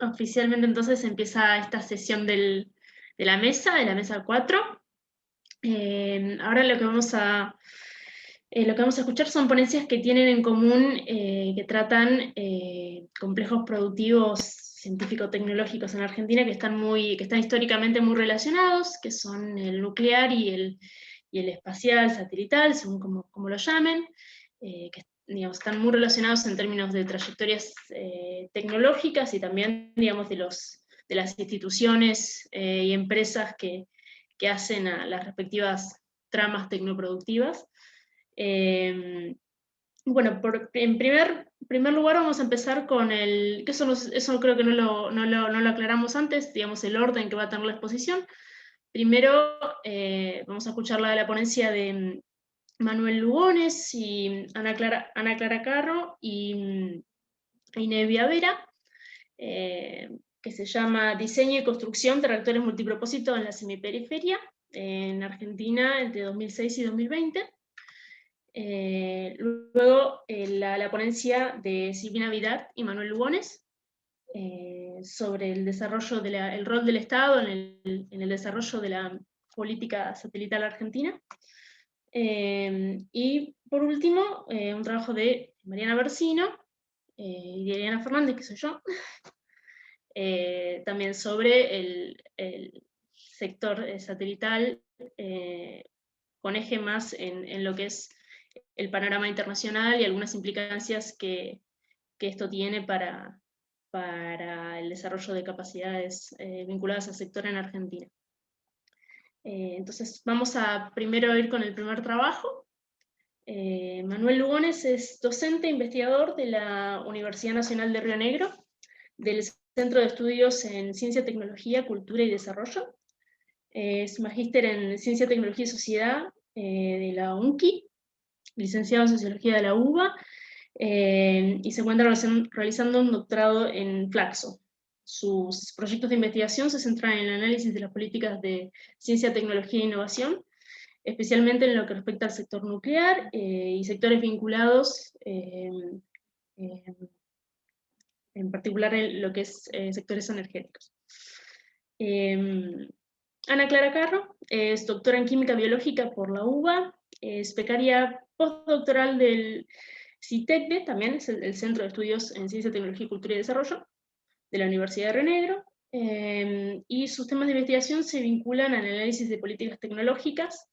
Oficialmente entonces empieza esta sesión de la mesa 4. Ahora lo que vamos a escuchar son ponencias que tienen en común, que tratan complejos productivos científico-tecnológicos en Argentina que están históricamente muy relacionados, que son el nuclear y el espacial, satelital, según como lo llamen, que digamos, están muy relacionados en términos de trayectorias tecnológicas y también, digamos, de las instituciones y empresas que hacen a las respectivas tramas tecnoproductivas. Bueno, en primer lugar vamos a empezar con que eso creo que no lo aclaramos antes, digamos, el orden que va a tener la exposición. Primero vamos a escuchar la ponencia de Manuel Lugones y Ana Clara Carro y Nevia Vera, que se llama Diseño y construcción de reactores multipropósito en la semiperiferia, en Argentina entre 2006 y 2020. Luego la ponencia de Silvina Vidart y Manuel Lugones sobre el desarrollo el rol del Estado en el desarrollo de la política satelital argentina. Y por último, un trabajo de Mariana Bersino y de Eliana Fernández, que soy yo, también sobre el sector satelital, con eje más en lo que es el panorama internacional y algunas implicancias que esto tiene para el desarrollo de capacidades vinculadas al sector en Argentina. Entonces vamos a primero ir con el primer trabajo. Manuel Lugones es docente e investigador de la Universidad Nacional de Río Negro, del Centro de Estudios en Ciencia, Tecnología, Cultura y Desarrollo. Es magíster en Ciencia, Tecnología y Sociedad de la UNCI, licenciado en Sociología de la UBA, y se encuentra realizando un doctorado en Flaxo. Sus proyectos de investigación se centran en el análisis de las políticas de ciencia, tecnología e innovación, especialmente en lo que respecta al sector nuclear y sectores vinculados, en particular en lo que es sectores energéticos. Ana Clara Carro es doctora en Química Biológica por la UBA, es becaria postdoctoral del CITECDE, también es el Centro de Estudios en Ciencia, Tecnología, Cultura y Desarrollo, de la Universidad de Río Negro, y sus temas de investigación se vinculan al análisis de políticas tecnológicas,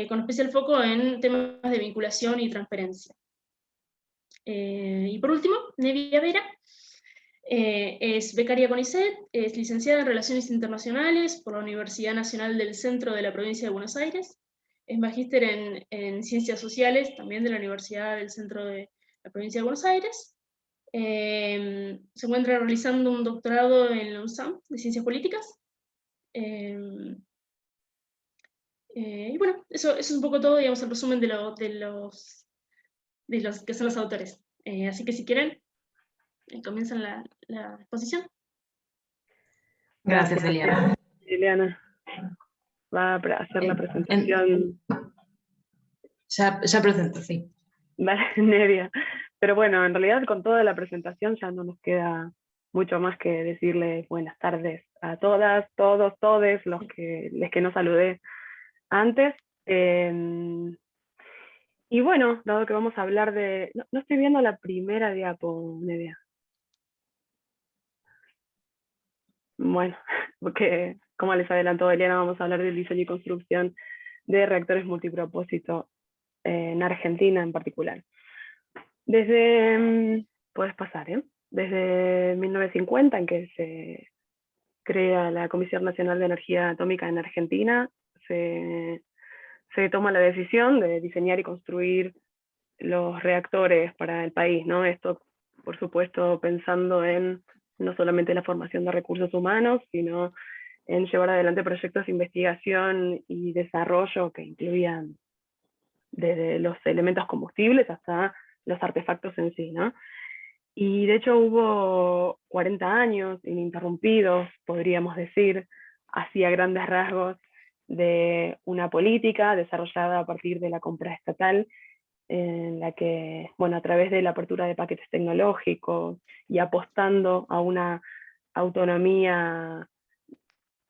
con especial foco en temas de vinculación y transferencia. Y por último, Nevia Vera es becaria CONICET, es licenciada en Relaciones Internacionales por la Universidad Nacional del Centro de la Provincia de Buenos Aires, es magíster en Ciencias Sociales, también de la Universidad del Centro de la Provincia de Buenos Aires. Se encuentra realizando un doctorado en la UNSAM de Ciencias Políticas. Y bueno, eso es un poco todo, digamos, el resumen de los que son los autores. Así que si quieren, comienzan la exposición. Gracias, Eliana. Eliana va a hacer la presentación. Ya presento, sí. Vale, Nevia. Pero bueno, en realidad con toda la presentación ya no nos queda mucho más que decirles buenas tardes a todas, todos, todes, los que no saludé antes. Y bueno, dado que vamos a hablar de... No estoy viendo la primera diapo, Nevia. Bueno, porque como les adelantó Eliana, vamos a hablar del diseño y construcción de reactores multipropósito en Argentina en particular. Puedes pasar, desde 1950, en que se crea la Comisión Nacional de Energía Atómica en Argentina, se toma la decisión de diseñar y construir los reactores para el país, ¿no? Esto, por supuesto, pensando en no solamente la formación de recursos humanos, sino en llevar adelante proyectos de investigación y desarrollo que incluían desde los elementos combustibles hasta los artefactos en sí, ¿no? Y de hecho hubo 40 años ininterrumpidos, podríamos decir, así a grandes rasgos, de una política desarrollada a partir de la compra estatal, en la que, bueno, a través de la apertura de paquetes tecnológicos y apostando a una autonomía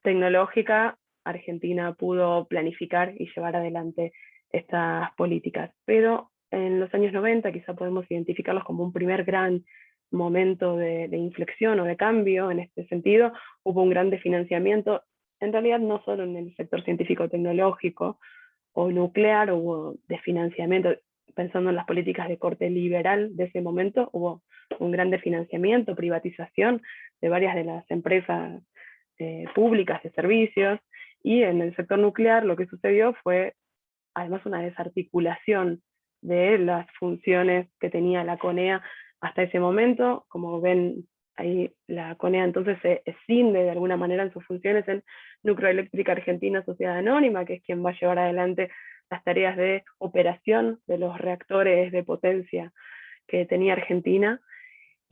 tecnológica, Argentina pudo planificar y llevar adelante estas políticas. Pero en los años 90 quizá podemos identificarlos como un primer gran momento de inflexión o de cambio en este sentido. Hubo un gran desfinanciamiento, en realidad no solo en el sector científico-tecnológico o nuclear, hubo desfinanciamiento, pensando en las políticas de corte liberal de ese momento, hubo un gran desfinanciamiento, privatización de varias de las empresas públicas de servicios, y en el sector nuclear lo que sucedió fue además una desarticulación de las funciones que tenía la CONEA hasta ese momento. Como ven ahí, la CONEA entonces se escinde de alguna manera en sus funciones en Nucleoeléctrica Argentina Sociedad Anónima, que es quien va a llevar adelante las tareas de operación de los reactores de potencia que tenía Argentina,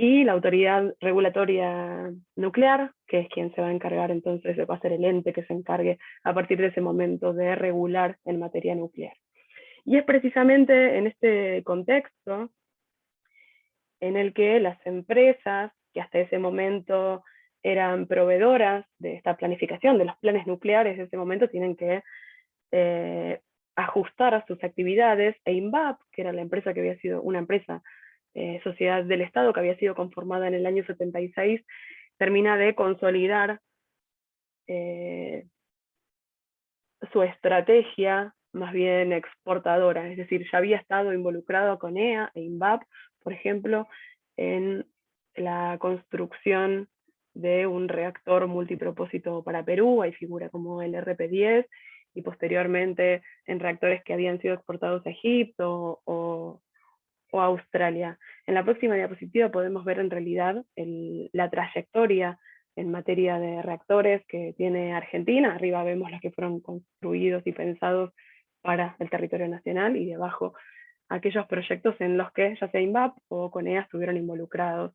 y la Autoridad Regulatoria Nuclear, que es quien se va a encargar entonces, va a ser el ente que se encargue a partir de ese momento de regular en materia nuclear. Y es precisamente en este contexto en el que las empresas, que hasta ese momento eran proveedoras de esta planificación, de los planes nucleares de ese momento, tienen que ajustar a sus actividades, e INVAP, que era la empresa que había sido una empresa sociedad del Estado que había sido conformada en el año 76, termina de consolidar su estrategia más bien exportadora, es decir, ya había estado involucrado con EA e INVAP, por ejemplo, en la construcción de un reactor multipropósito para Perú, ahí figura como el RP10, y posteriormente en reactores que habían sido exportados a Egipto o Australia. En la próxima diapositiva podemos ver en realidad la trayectoria en materia de reactores que tiene Argentina. Arriba vemos los que fueron construidos y pensados para el territorio nacional, y debajo aquellos proyectos en los que ya sea INVAP o CONEA estuvieron involucrados.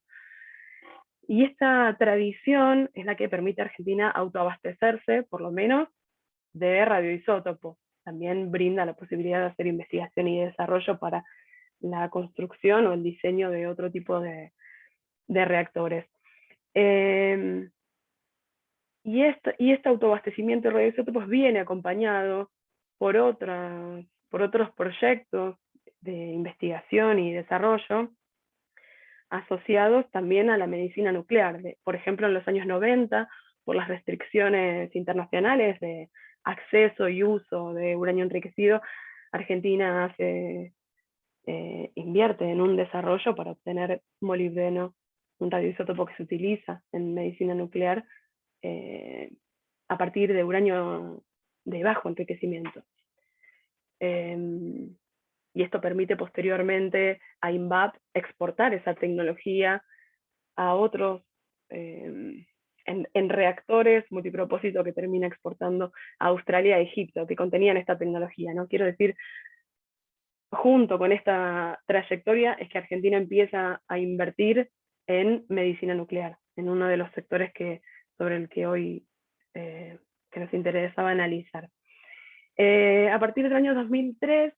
Y esta tradición es la que permite a Argentina autoabastecerse, por lo menos, de radioisótopos. También brinda la posibilidad de hacer investigación y desarrollo para la construcción o el diseño de otro tipo de reactores. Y este autoabastecimiento de radioisótopos viene acompañado por otros proyectos de investigación y desarrollo asociados también a la medicina nuclear. Por ejemplo, en los años 90, por las restricciones internacionales de acceso y uso de uranio enriquecido, Argentina invierte en un desarrollo para obtener molibdeno, un radioisótopo que se utiliza en medicina nuclear a partir de uranio de bajo enriquecimiento. Y esto permite posteriormente a INVAP exportar esa tecnología a otros, en reactores multipropósito que termina exportando a Australia y Egipto, que contenían esta tecnología, ¿no? Quiero decir, junto con esta trayectoria es que Argentina empieza a invertir en medicina nuclear, en uno de los sectores sobre el que hoy que nos interesaba analizar. A partir del año 2003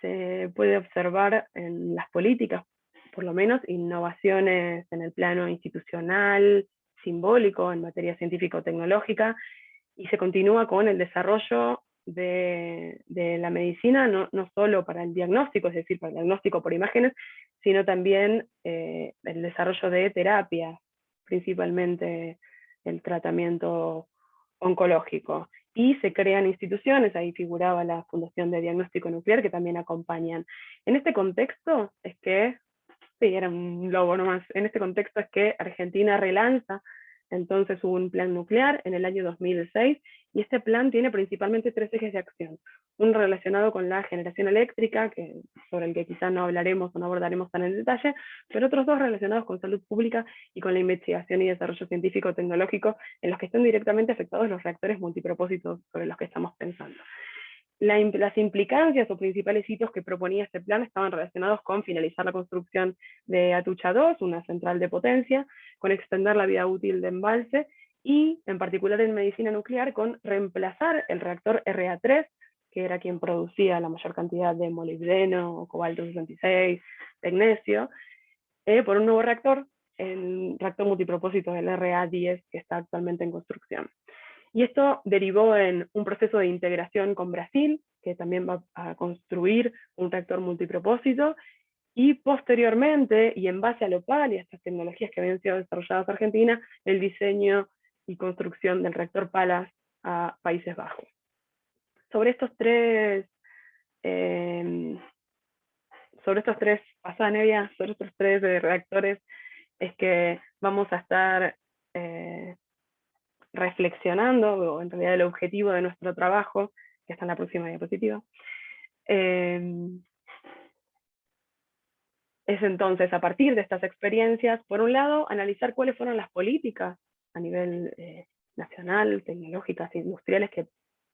se puede observar en las políticas, por lo menos, innovaciones en el plano institucional, simbólico, en materia científico-tecnológica, y se continúa con el desarrollo de la medicina, no solo para el diagnóstico, es decir, para el diagnóstico por imágenes, sino también el desarrollo de terapias, principalmente el tratamiento oncológico. Y se crean instituciones, ahí figuraba la Fundación de Diagnóstico Nuclear, que también acompañan. En este contexto es que, sí, era un logo nomás, en este contexto es que Argentina relanza entonces un plan nuclear en el año 2006, y este plan tiene principalmente 3 ejes de acción. Uno relacionado con la generación eléctrica, sobre el que quizás no hablaremos o no abordaremos tan en detalle, pero otros 2 relacionados con salud pública y con la investigación y desarrollo científico-tecnológico, en los que están directamente afectados los reactores multipropósitos sobre los que estamos pensando. Las implicancias o principales hitos que proponía este plan estaban relacionados con finalizar la construcción de Atucha 2, una central de potencia, con extender la vida útil de embalse, y en particular en medicina nuclear con reemplazar el reactor RA3, que era quien producía la mayor cantidad de molibdeno, cobalto 66, tecnecio, por un nuevo reactor el reactor multipropósito del RA10 que está actualmente en construcción. Y esto derivó en un proceso de integración con Brasil, que también va a construir un reactor multipropósito, y posteriormente, y en base a lo PAL y a estas tecnologías que habían sido desarrolladas en Argentina, el diseño y construcción del reactor PALAS a Países Bajos. Sobre estos tres, reactores es que vamos a estar reflexionando, o en realidad el objetivo de nuestro trabajo, que está en la próxima diapositiva, es entonces, a partir de estas experiencias, por un lado, analizar cuáles fueron las políticas a nivel nacional, tecnológicas e industriales que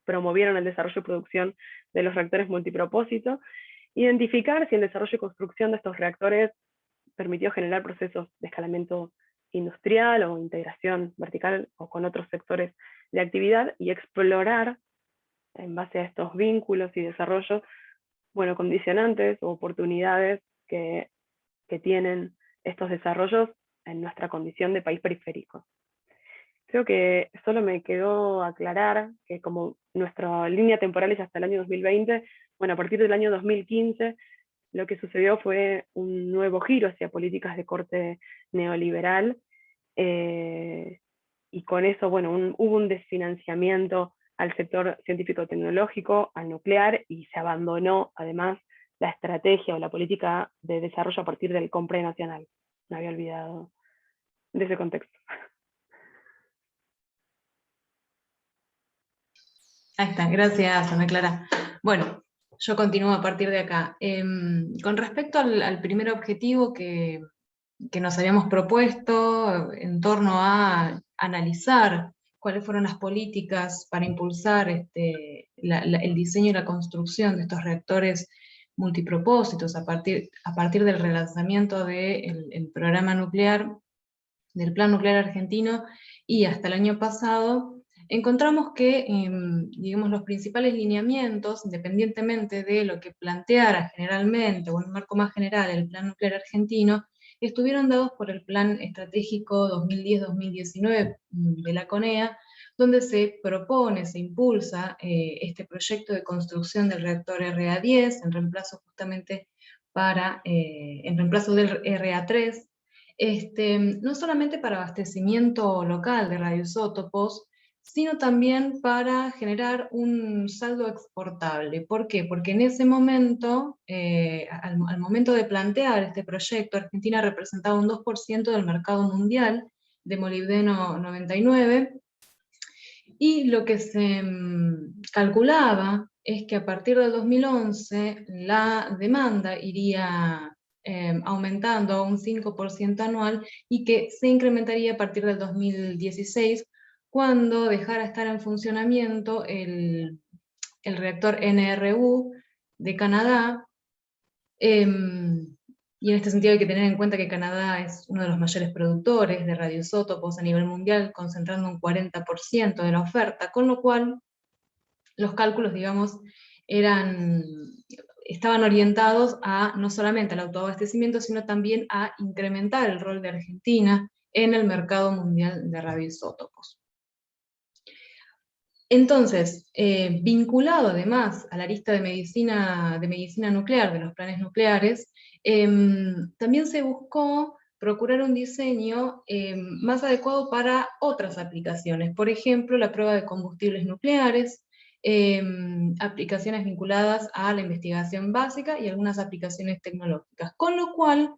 promovieron el desarrollo y producción de los reactores multipropósito, identificar si el desarrollo y construcción de estos reactores permitió generar procesos de escalamiento industrial o integración vertical o con otros sectores de actividad, y explorar, en base a estos vínculos y desarrollos, bueno, condicionantes o oportunidades que tienen estos desarrollos en nuestra condición de país periférico. Creo que solo me quedó aclarar que como nuestra línea temporal es hasta el año 2020, bueno, a partir del año 2015 lo que sucedió fue un nuevo giro hacia políticas de corte neoliberal, y con eso, bueno, hubo un desfinanciamiento al sector científico-tecnológico, al nuclear, y se abandonó además la estrategia o la política de desarrollo a partir del COMPRE nacional. Me había olvidado de ese contexto. Ahí está, gracias Ana Clara. Bueno, yo continúo a partir de acá. Con respecto al primer objetivo que nos habíamos propuesto en torno a analizar cuáles fueron las políticas para impulsar el diseño y la construcción de estos reactores multipropósitos a partir del relanzamiento del programa nuclear, del Plan Nuclear Argentino, y hasta el año pasado, encontramos que, digamos, los principales lineamientos, independientemente de lo que planteara generalmente, o en un marco más general, el Plan Nuclear Argentino, estuvieron dados por el Plan Estratégico 2010-2019 de la CONEA, donde se propone, se impulsa este proyecto de construcción del reactor RA10, en reemplazo justamente en reemplazo del RA3, no solamente para abastecimiento local de radioisótopos, sino también para generar un saldo exportable. ¿Por qué? Porque en ese momento, al momento de plantear este proyecto, Argentina representaba un 2% del mercado mundial de molibdeno 99, y lo que se calculaba es que a partir del 2011 la demanda iría aumentando a un 5% anual, y que se incrementaría a partir del 2016, cuando dejara estar en funcionamiento el reactor NRU de Canadá. Y en este sentido hay que tener en cuenta que Canadá es uno de los mayores productores de radioisótopos a nivel mundial, concentrando un 40% de la oferta, con lo cual los cálculos, digamos, estaban orientados a no solamente al autoabastecimiento, sino también a incrementar el rol de Argentina en el mercado mundial de radioisótopos. Entonces, vinculado además a la lista de medicina nuclear, de los planes nucleares, también se buscó procurar un diseño más adecuado para otras aplicaciones. Por ejemplo, la prueba de combustibles nucleares, aplicaciones vinculadas a la investigación básica y algunas aplicaciones tecnológicas. Con lo cual,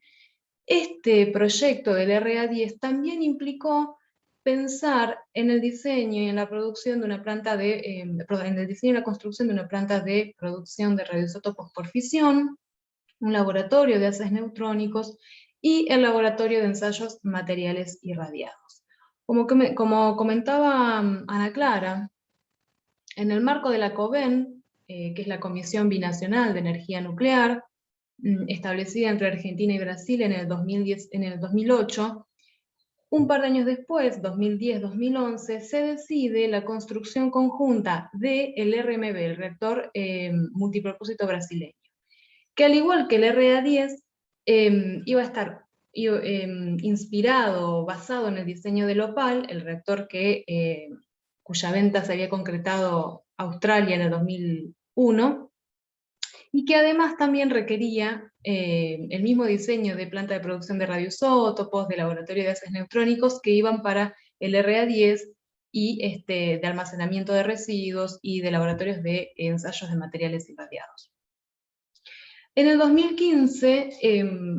este proyecto del RA10 también implicó pensar en el diseño y en la producción de una planta en el diseño y la construcción de una planta de producción de radioisótopos por fisión, un laboratorio de haces neutrónicos y el laboratorio de ensayos materiales irradiados. Como comentaba Ana Clara, en el marco de la COBEN, que es la Comisión Binacional de Energía Nuclear, establecida entre Argentina y Brasil en el 2008, un par de años después, 2010-2011, se decide la construcción conjunta del RMB, el reactor multipropósito brasileño, que al igual que el RA10, iba a estar inspirado, basado en el diseño del Opal, el reactor cuya venta se había concretado Australia en el 2001, y que además también requería el mismo diseño de planta de producción de radioisótopos, de laboratorio de gases neutrónicos, que iban para el RA10 y de almacenamiento de residuos y de laboratorios de ensayos de materiales irradiados. En el 2015,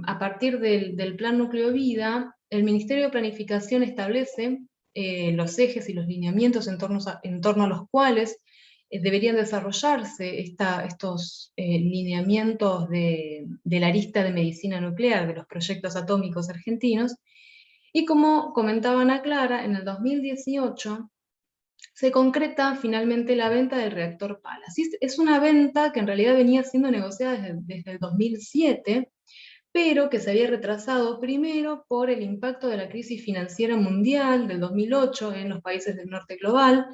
a partir del Plan Núcleo Vida, el Ministerio de Planificación establece los ejes y los lineamientos en torno a los cuales deberían desarrollarse estos lineamientos de la arista de medicina nuclear de los proyectos atómicos argentinos, y como comentaba Ana Clara, en el 2018 se concreta finalmente la venta del reactor Pala. Es una venta que en realidad venía siendo negociada desde el 2007, pero que se había retrasado primero por el impacto de la crisis financiera mundial del 2008 en los países del norte global,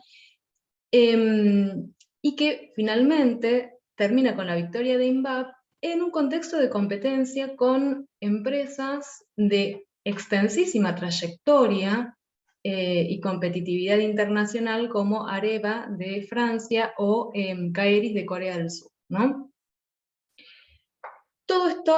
y que finalmente termina con la victoria de INVAP en un contexto de competencia con empresas de extensísima trayectoria y competitividad internacional como Areva de Francia o Caeris de Corea del Sur, ¿no? Todo esto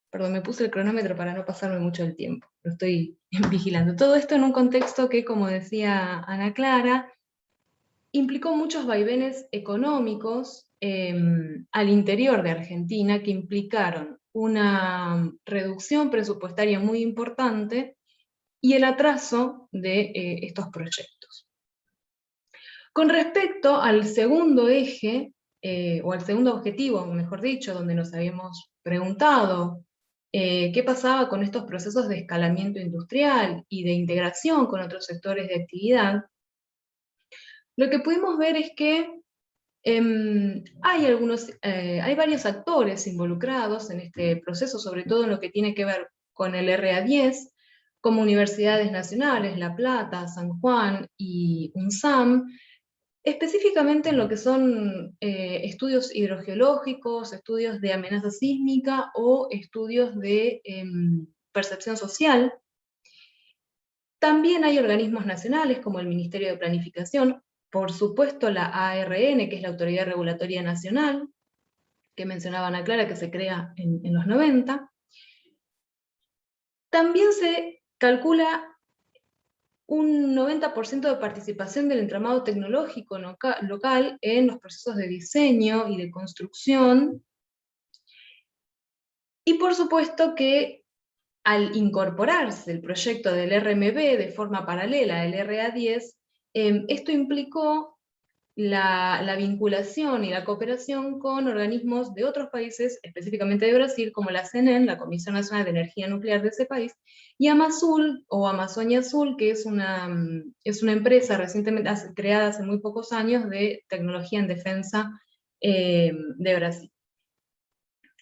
perdón, me puse el cronómetro para no pasarme mucho el tiempo, lo estoy vigilando. Todo esto en un contexto que, como decía Ana Clara, implicó muchos vaivenes económicos al interior de Argentina que implicaron una reducción presupuestaria muy importante y el atraso de estos proyectos. Con respecto al segundo eje, o al segundo objetivo, mejor dicho, donde nos habíamos preguntado qué pasaba con estos procesos de escalamiento industrial y de integración con otros sectores de actividad, lo que pudimos ver es que hay varios actores involucrados en este proceso, sobre todo en lo que tiene que ver con el RA10, como universidades nacionales, La Plata, San Juan y UNSAM, específicamente en lo que son estudios hidrogeológicos, estudios de amenaza sísmica o estudios de percepción social. También hay organismos nacionales como el Ministerio de Planificación, por supuesto la ARN, que es la Autoridad Regulatoria Nacional, que mencionaba Ana Clara, que se crea en los 90. También se calcula un 90% de participación del entramado tecnológico local en los procesos de diseño y de construcción. Y por supuesto que al incorporarse el proyecto del RMB de forma paralela al RA10, esto implicó la vinculación y la cooperación con organismos de otros países, específicamente de Brasil, como la CNEN, la Comisión Nacional de Energía Nuclear de ese país, y Amazul, o Amazonia Azul, que es una empresa recientemente creada hace muy pocos años de tecnología en defensa de Brasil.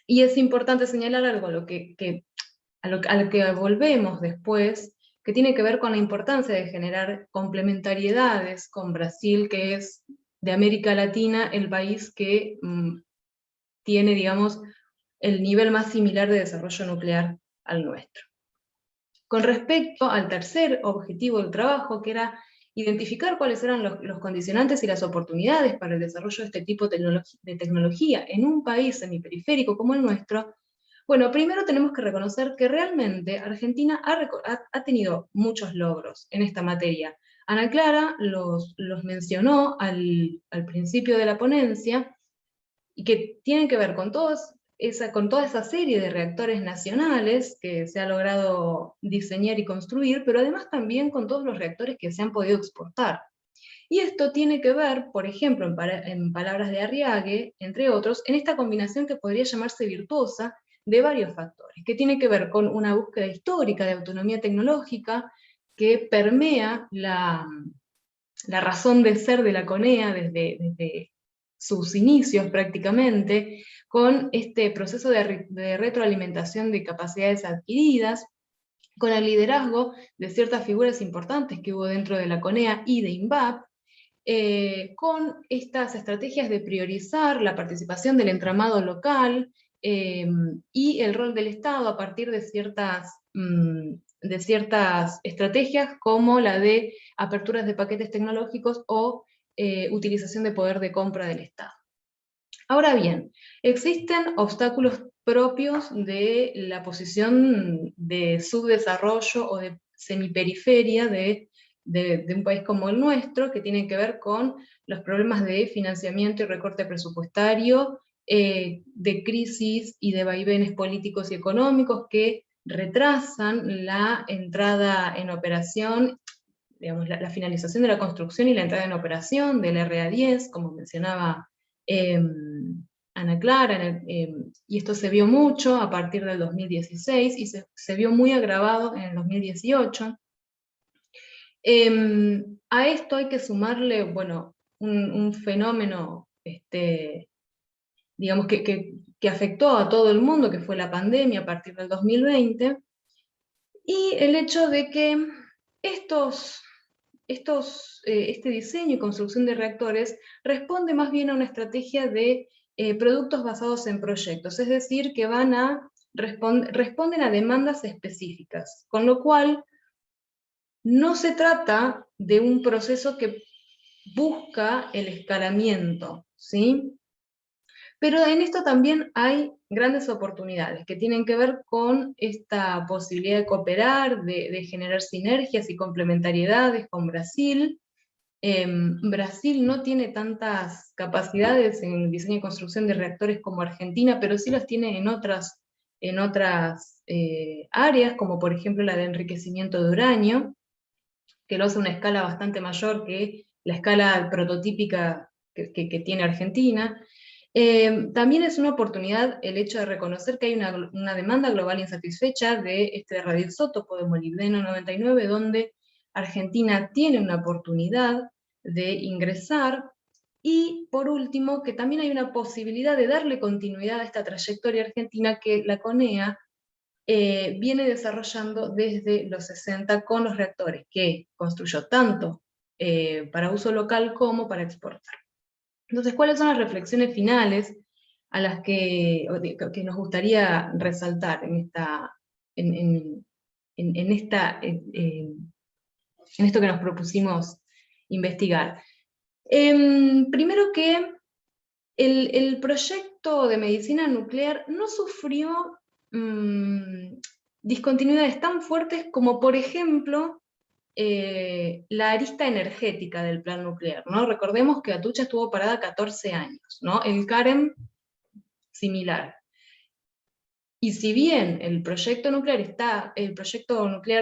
Y es importante señalar algo a lo que volvemos después, que tiene que ver con la importancia de generar complementariedades con Brasil, que es de América Latina el país que tiene, digamos, el nivel más similar de desarrollo nuclear al nuestro. Con respecto al tercer objetivo del trabajo, que era identificar cuáles eran los condicionantes y las oportunidades para el desarrollo de este tipo de tecnología en un país semiperiférico como el nuestro, bueno, primero tenemos que reconocer que realmente Argentina ha tenido muchos logros en esta materia. Ana Clara los mencionó al principio de la ponencia, y que tienen que ver con toda esa serie de reactores nacionales que se ha logrado diseñar y construir, pero además también con todos los reactores que se han podido exportar. Y esto tiene que ver, por ejemplo, en palabras de Arriague, entre otros, en esta combinación que podría llamarse virtuosa de varios factores, que tiene que ver con una búsqueda histórica de autonomía tecnológica que permea la razón de ser de la CONEA desde sus inicios prácticamente, con este proceso de retroalimentación de capacidades adquiridas, con el liderazgo de ciertas figuras importantes que hubo dentro de la CONEA y de INVAP, con estas estrategias de priorizar la participación del entramado local y el rol del Estado a partir de ciertas estrategias como la de aperturas de paquetes tecnológicos o utilización de poder de compra del Estado. Ahora bien, existen obstáculos propios de la posición de subdesarrollo o de semiperiferia de un país como el nuestro, que tienen que ver con los problemas de financiamiento y recorte presupuestario, de crisis y de vaivenes políticos y económicos que retrasan la entrada en operación, digamos, la finalización de la construcción y la entrada en operación del RA10, como mencionaba Ana Clara, y esto se vio mucho a partir del 2016 y se vio muy agravado en el 2018. A esto hay que sumarle, bueno, un fenómeno, digamos, que afectó a todo el mundo, que fue la pandemia a partir del 2020, y el hecho de que este diseño y construcción de reactores responde más bien a una estrategia de productos basados en proyectos, es decir, que responden a demandas específicas, con lo cual no se trata de un proceso que busca el escalamiento, ¿sí? Pero en esto también hay grandes oportunidades que tienen que ver con esta posibilidad de cooperar, de generar sinergias y complementariedades con Brasil. Brasil no tiene tantas capacidades en diseño y construcción de reactores como Argentina, pero sí las tiene en otras áreas, como por ejemplo la de enriquecimiento de uranio, que lo hace a una escala bastante mayor que la escala prototípica que tiene Argentina. También es una oportunidad el hecho de reconocer que hay una demanda global insatisfecha de este radioisótopo de molibdeno 99, donde Argentina tiene una oportunidad de ingresar, y por último, que también hay una posibilidad de darle continuidad a esta trayectoria argentina que la CONEA viene desarrollando desde los 60 con los reactores que construyó tanto para uso local como para exportar. Entonces, ¿cuáles son las reflexiones finales a las que nos gustaría resaltar en esto que nos propusimos investigar? Primero que el proyecto de medicina nuclear no sufrió discontinuidades tan fuertes como, por ejemplo, la arista energética del plan nuclear, ¿no? Recordemos que Atucha estuvo parada 14 años, ¿no? El CAREM, similar. Y si bien el proyecto nuclear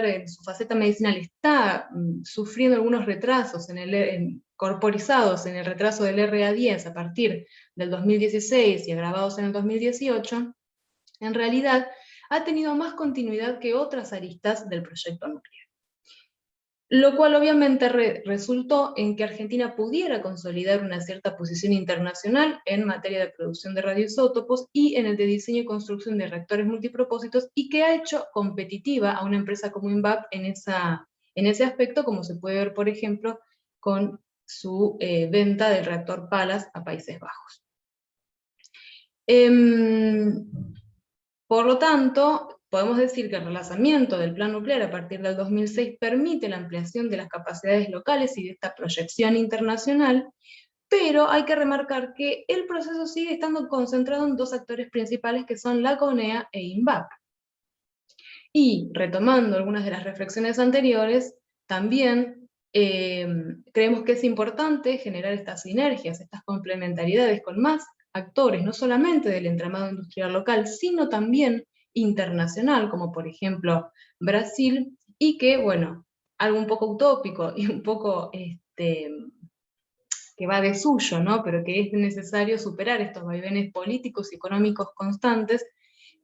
en su faceta medicinal está sufriendo algunos retrasos corporizados en el retraso del RA10 a partir del 2016 y agravados en el 2018, en realidad ha tenido más continuidad que otras aristas del proyecto nuclear. Lo cual obviamente resultó en que Argentina pudiera consolidar una cierta posición internacional en materia de producción de radioisótopos y en el de diseño y construcción de reactores multipropósitos, y que ha hecho competitiva a una empresa como INVAP en ese aspecto, como se puede ver, por ejemplo, con su venta del reactor Palas a Países Bajos. Por lo tanto, podemos decir que el relanzamiento del plan nuclear a partir del 2006 permite la ampliación de las capacidades locales y de esta proyección internacional, pero hay que remarcar que el proceso sigue estando concentrado en dos actores principales, que son la CONEA e INVAP. Y retomando algunas de las reflexiones anteriores, también creemos que es importante generar estas sinergias, estas complementariedades con más actores, no solamente del entramado industrial local, sino también internacional, como por ejemplo Brasil, y que, bueno, algo un poco utópico y un poco que va de suyo, ¿no? Pero que es necesario superar estos vaivenes políticos y económicos constantes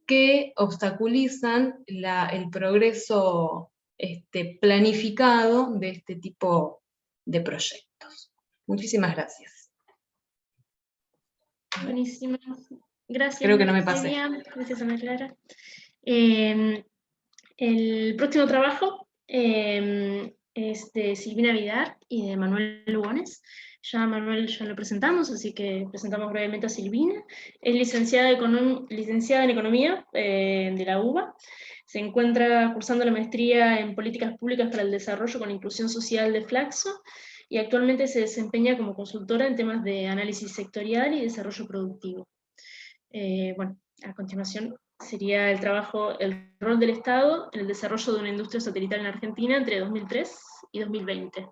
que obstaculizan el progreso planificado de este tipo de proyectos. Muchísimas gracias. Buenísimo. Gracias. Creo que no me pasé. Gracias, Ana Clara. El próximo trabajo es de Silvina Vidar y de Manuel Lugones. ya a Manuel ya lo presentamos, así que presentamos brevemente a Silvina. Es licenciada en Economía de la UBA. Se encuentra cursando la maestría en Políticas Públicas para el Desarrollo con Inclusión Social de Flaxo, y actualmente se desempeña como consultora en temas de análisis sectorial y desarrollo productivo. Bueno, a continuación sería el rol del Estado en el desarrollo de una industria satelital en Argentina entre 2003 y 2020.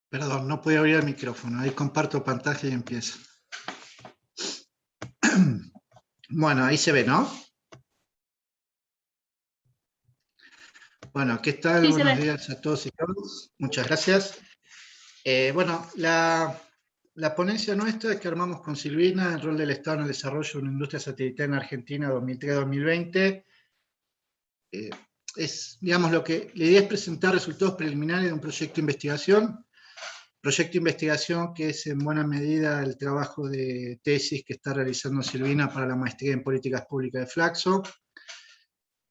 Perdón, no podía abrir el micrófono. Ahí comparto pantalla y empiezo. Bueno, ahí se ve, ¿no? Bueno, ¿qué tal? Sí, Buenos días a todos y todas. Muchas gracias. Bueno, la ponencia nuestra que armamos con Silvina, el rol del Estado en el desarrollo de una industria satelital en Argentina 2003-2020, digamos, la idea es presentar resultados preliminares de un proyecto de investigación que es en buena medida el trabajo de tesis que está realizando Silvina para la maestría en Políticas Públicas de Flaxo,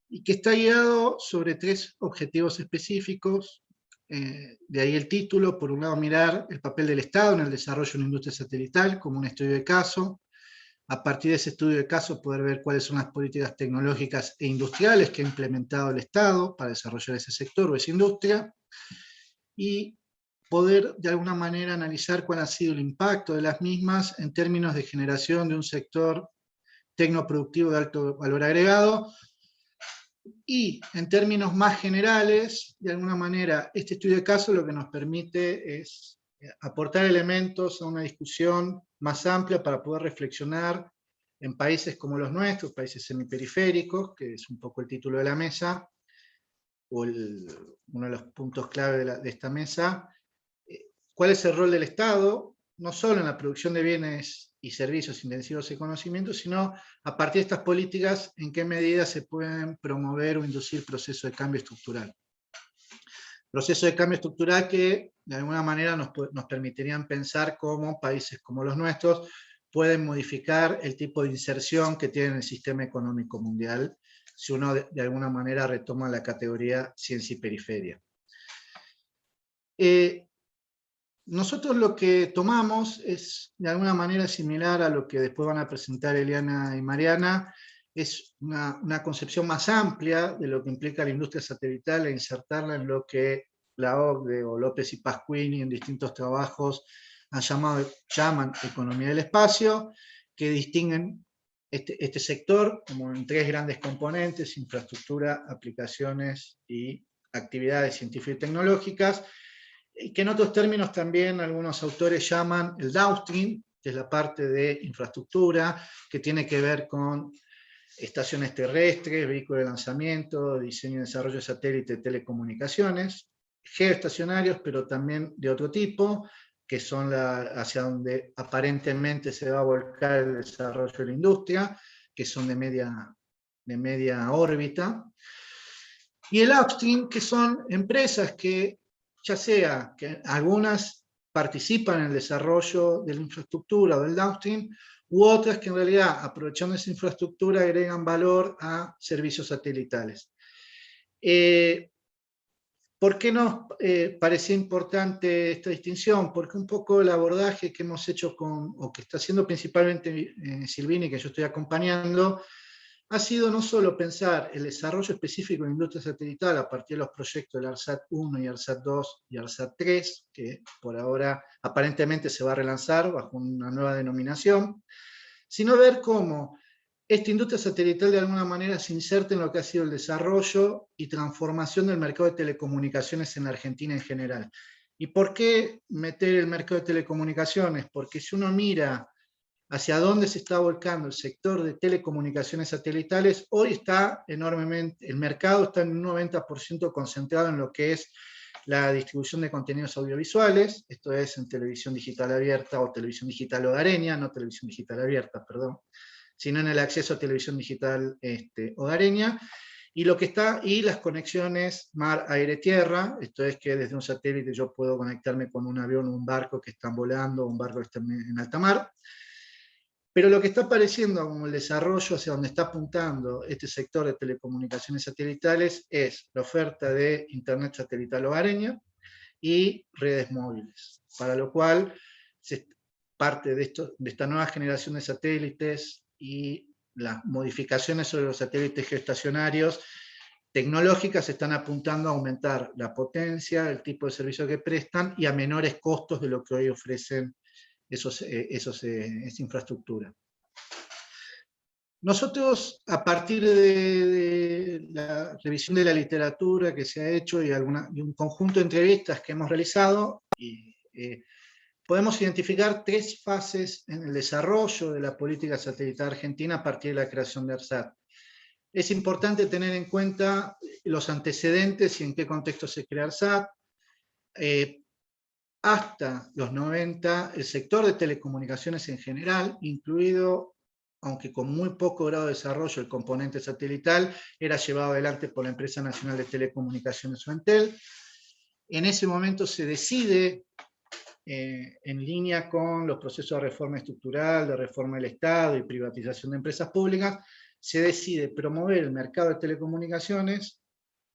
y que está guiado sobre 3 objetivos específicos. De ahí el título: por un lado, mirar el papel del Estado en el desarrollo de una industria satelital como un estudio de caso. A partir de ese estudio de caso, poder ver cuáles son las políticas tecnológicas e industriales que ha implementado el Estado para desarrollar ese sector o esa industria, y poder de alguna manera analizar cuál ha sido el impacto de las mismas en términos de generación de un sector tecnoproductivo de alto valor agregado. Y en términos más generales, de alguna manera, este estudio de caso lo que nos permite es aportar elementos a una discusión más amplia para poder reflexionar en países como los nuestros, países semiperiféricos, que es un poco el título de la mesa, o uno de los puntos clave de esta mesa. ¿Cuál es el rol del Estado? No solo en la producción de bienes y servicios intensivos en conocimiento, sino a partir de estas políticas, en qué medida se pueden promover o inducir procesos de cambio estructural. Procesos de cambio estructural que de alguna manera nos permitirían pensar cómo países como los nuestros pueden modificar el tipo de inserción que tiene el sistema económico mundial, si uno de alguna manera retoma la categoría ciencia y periferia. Nosotros lo que tomamos es de alguna manera similar a lo que después van a presentar Eliana y Mariana. Es una concepción más amplia de lo que implica la industria satelital e insertarla en lo que la OCDE o López y Pasquini en distintos trabajos llaman economía del espacio, que distinguen este sector como en 3 grandes componentes: infraestructura, aplicaciones y actividades científicas y tecnológicas, que en otros términos también algunos autores llaman el downstream, que es la parte de infraestructura, que tiene que ver con estaciones terrestres, vehículos de lanzamiento, diseño y desarrollo de satélites de telecomunicaciones, geoestacionarios, pero también de otro tipo, que son hacia donde aparentemente se va a volcar el desarrollo de la industria, que son de media órbita. Y el upstream, que son empresas que, ya sea que algunas participan en el desarrollo de la infraestructura o del downstream, u otras que en realidad, aprovechando esa infraestructura, agregan valor a servicios satelitales. ¿Por qué nos parecía importante esta distinción? Porque un poco el abordaje que hemos hecho o que está haciendo principalmente Silvina, y que yo estoy acompañando, ha sido no solo pensar el desarrollo específico de la industria satelital a partir de los proyectos del ARSAT 1 y ARSAT 2 y ARSAT 3, que por ahora aparentemente se va a relanzar bajo una nueva denominación, sino ver cómo esta industria satelital de alguna manera se inserta en lo que ha sido el desarrollo y transformación del mercado de telecomunicaciones en la Argentina en general. ¿Y por qué meter el mercado de telecomunicaciones? Porque si uno mira hacia dónde se está volcando el sector de telecomunicaciones satelitales, hoy está enormemente, el mercado está en un 90% concentrado en lo que es la distribución de contenidos audiovisuales, esto es en televisión digital abierta o televisión digital hogareña, no televisión digital abierta, perdón, sino en el acceso a televisión digital hogareña, Y las conexiones mar, aire, tierra, esto es que desde un satélite yo puedo conectarme con un avión o un barco que están volando, o un barco que está en alta mar. Pero lo que está apareciendo como el desarrollo hacia donde está apuntando este sector de telecomunicaciones satelitales es la oferta de Internet satelital hogareña y redes móviles, para lo cual parte de esta nueva generación de satélites y las modificaciones sobre los satélites geoestacionarios tecnológicas están apuntando a aumentar la potencia, el tipo de servicio que prestan y a menores costos de lo que hoy ofrecen esa infraestructura. Nosotros, a partir de la revisión de la literatura que se ha hecho y un conjunto de entrevistas que hemos realizado, podemos identificar 3 fases en el desarrollo de la política satelital argentina a partir de la creación de ARSAT. Es importante tener en cuenta los antecedentes y en qué contexto se crea ARSAT. Hasta los 90, el sector de telecomunicaciones en general, incluido, aunque con muy poco grado de desarrollo, el componente satelital, era llevado adelante por la Empresa Nacional de Telecomunicaciones o Entel. En ese momento se decide, en línea con los procesos de reforma estructural, de reforma del Estado y privatización de empresas públicas, se decide promover el mercado de telecomunicaciones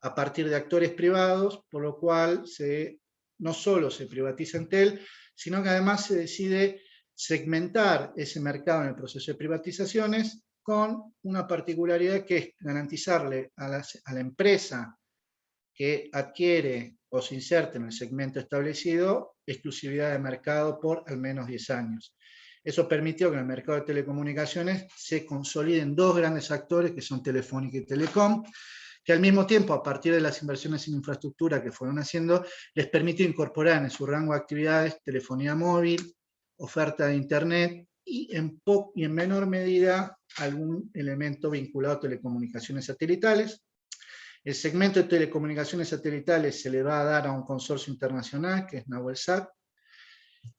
a partir de actores privados, por lo cual no solo se privatiza Entel, sino que además se decide segmentar ese mercado en el proceso de privatizaciones con una particularidad que es garantizarle a la empresa que adquiere o se inserta en el segmento establecido exclusividad de mercado por al menos 10 años. Eso permitió que en el mercado de telecomunicaciones se consoliden 2 grandes actores, que son Telefónica y Telecom, que al mismo tiempo, a partir de las inversiones en infraestructura que fueron haciendo, les permitió incorporar en su rango de actividades telefonía móvil, oferta de Internet y en menor medida algún elemento vinculado a telecomunicaciones satelitales. El segmento de telecomunicaciones satelitales se le va a dar a un consorcio internacional, que es NahuelSat,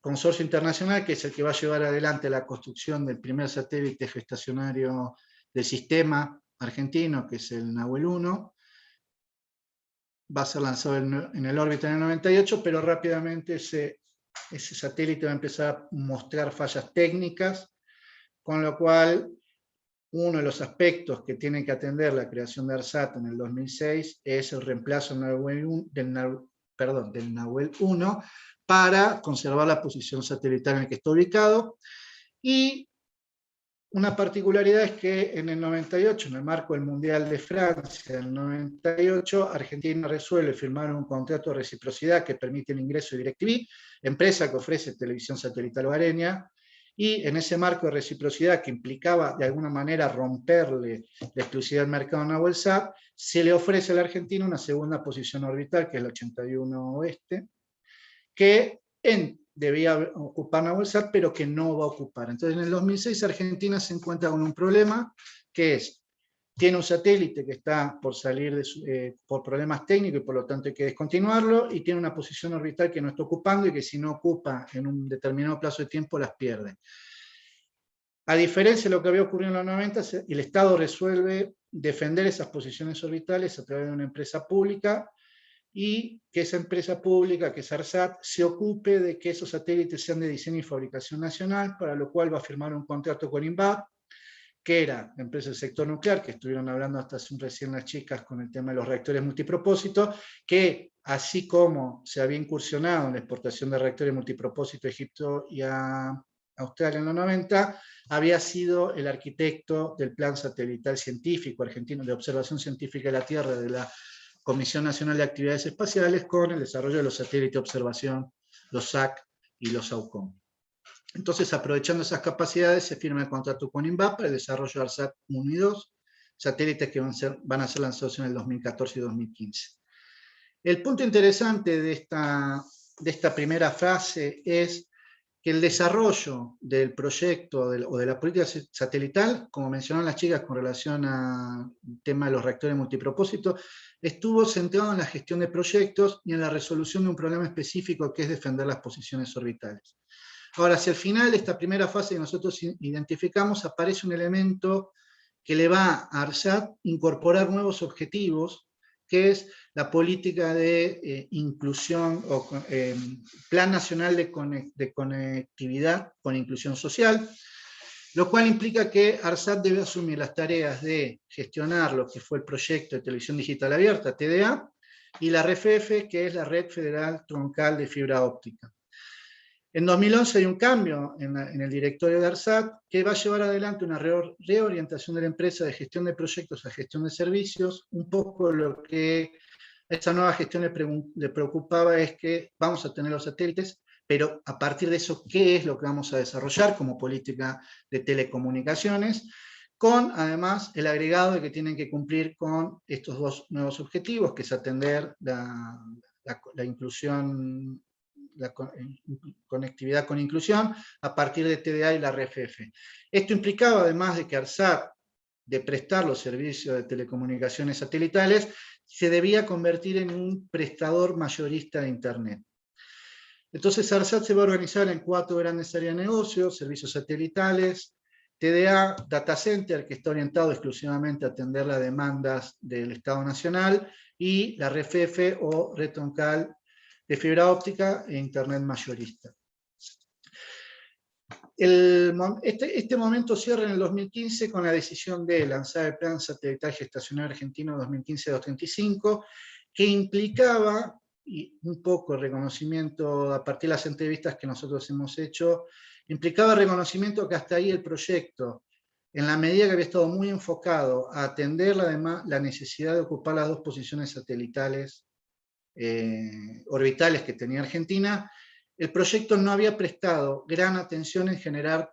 consorcio internacional que es el que va a llevar adelante la construcción del primer satélite geoestacionario del sistema argentino, que es el Nahuel 1. Va a ser lanzado en el órbita en el 98, pero rápidamente ese satélite va a empezar a mostrar fallas técnicas, con lo cual uno de los aspectos que tiene que atender la creación de ARSAT en el 2006 es el reemplazo del Nahuel 1 para conservar la posición satelital en la que está ubicado. Y una particularidad es que en el 98, en el marco del Mundial de Francia, en el 98, Argentina resuelve firmar un contrato de reciprocidad que permite el ingreso de DirecTV, empresa que ofrece televisión satelital hogareña, y en ese marco de reciprocidad que implicaba de alguna manera romperle la exclusividad del mercado en NahuelSat, se le ofrece a la Argentina una segunda posición orbital, que es la 81 oeste, que debía ocupar NahuelSat, pero que no va a ocupar. Entonces, en el 2006 Argentina se encuentra con un problema, que tiene un satélite que está por salir por problemas técnicos y por lo tanto hay que descontinuarlo, y tiene una posición orbital que no está ocupando y que si no ocupa en un determinado plazo de tiempo las pierde. A diferencia de lo que había ocurrido en los 90, el Estado resuelve defender esas posiciones orbitales a través de una empresa pública, y que esa empresa pública, que es ARSAT, se ocupe de que esos satélites sean de diseño y fabricación nacional, para lo cual va a firmar un contrato con INVAP, que era la empresa del sector nuclear, que estuvieron hablando hasta hace recién las chicas con el tema de los reactores multipropósito, que así como se había incursionado en la exportación de reactores multipropósito a Egipto y a Australia en los 90, había sido el arquitecto del Plan Satelital Científico Argentino de Observación Científica de la Tierra de la Comisión Nacional de Actividades Espaciales, con el desarrollo de los satélites de observación, los SAC y los SAOCOM. Entonces, aprovechando esas capacidades, se firma el contrato con INVAP para el desarrollo de ARSAT 1 y 2, satélites que van a ser lanzados en el 2014 y 2015. El punto interesante de esta primera fase es que el desarrollo del proyecto o de la política satelital, como mencionaron las chicas con relación al tema de los reactores multipropósito, estuvo centrado en la gestión de proyectos y en la resolución de un problema específico, que es defender las posiciones orbitales. Ahora, hacia el final de esta primera fase que nosotros identificamos, aparece un elemento que le va a ARSAT incorporar nuevos objetivos, que es la política de inclusión, o Plan Nacional de Conectividad con Inclusión Social, lo cual implica que ARSAT debe asumir las tareas de gestionar lo que fue el proyecto de televisión digital abierta, TDA, y la RFF, que es la Red Federal Troncal de Fibra Óptica. En 2011 hay un cambio en el directorio de ARSAT que va a llevar adelante una reorientación de la empresa de gestión de proyectos a gestión de servicios. Un poco lo que a esta nueva gestión le preocupaba es que vamos a tener los satélites, pero a partir de eso, ¿qué es lo que vamos a desarrollar como política de telecomunicaciones? Con, además, el agregado de que tienen que cumplir con estos dos nuevos objetivos, que es atender la inclusión, la conectividad con inclusión, a partir de TDA y la RFF. Esto implicaba, además de que ARSAT, de prestar los servicios de telecomunicaciones satelitales, se debía convertir en un prestador mayorista de Internet. Entonces ARSAT se va a organizar en 4 grandes áreas de negocio: servicios satelitales, TDA, Data Center, que está orientado exclusivamente a atender las demandas del Estado Nacional, y la RFF, o Red Troncal de Fibra Óptica e Internet mayorista. Este momento cierra en el 2015 con la decisión de lanzar el Plan Satelital Gestacional Argentino 2015-235, que implicaba, y un poco el reconocimiento a partir de las entrevistas que nosotros hemos hecho, implicaba reconocimiento que hasta ahí el proyecto, en la medida que había estado muy enfocado a atender la necesidad de ocupar las 2 posiciones satelitales orbitales que tenía Argentina, el proyecto no había prestado gran atención en generar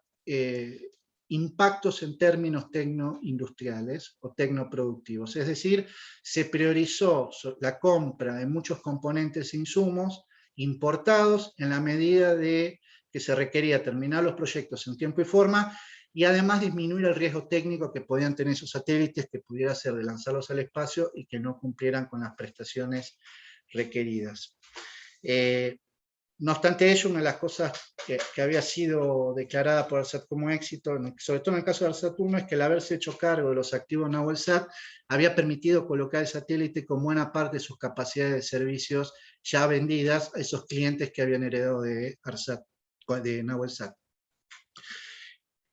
impactos en términos tecnoindustriales o tecnoproductivos. Es decir, se priorizó la compra de muchos componentes e insumos importados en la medida de que se requería terminar los proyectos en tiempo y forma, y además disminuir el riesgo técnico que podían tener esos satélites, que pudiera ser de lanzarlos al espacio y que no cumplieran con las prestaciones requeridas. No obstante ello, una de las cosas que había sido declarada por ARSAT como éxito, sobre todo en el caso de ARSAT-1, es que el haberse hecho cargo de los activos NahuelSat había permitido colocar el satélite con buena parte de sus capacidades de servicios ya vendidas a esos clientes que habían heredado de ARSAT, de NahuelSat.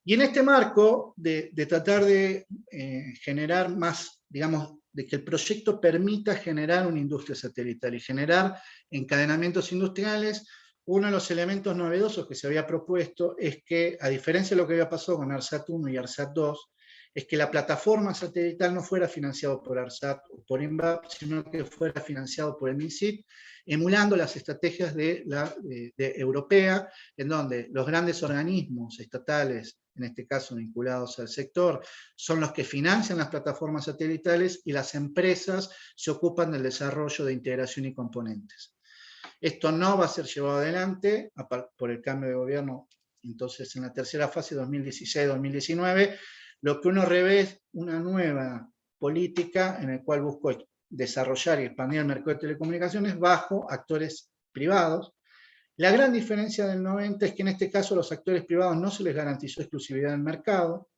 Y en este marco de tratar de generar más, digamos, de que el proyecto permita generar una industria satelital y generar encadenamientos industriales, uno de los elementos novedosos que se había propuesto es que, a diferencia de lo que había pasado con ARSAT-1 y ARSAT-2, es que la plataforma satelital no fuera financiado por ARSAT o por INVAP, sino que fuera financiado por el MinSit, emulando las estrategias de europea, en donde los grandes organismos estatales, en este caso vinculados al sector, son los que financian las plataformas satelitales, y las empresas se ocupan del desarrollo de integración y componentes. Esto no va a ser llevado adelante por el cambio de gobierno. Entonces, en la tercera fase, 2016-2019, lo que uno revé es una nueva política en la cual buscó desarrollar y expandir el mercado de telecomunicaciones bajo actores privados. La gran diferencia del 90 es que en este caso a los actores privados no se les garantizó exclusividad del mercado,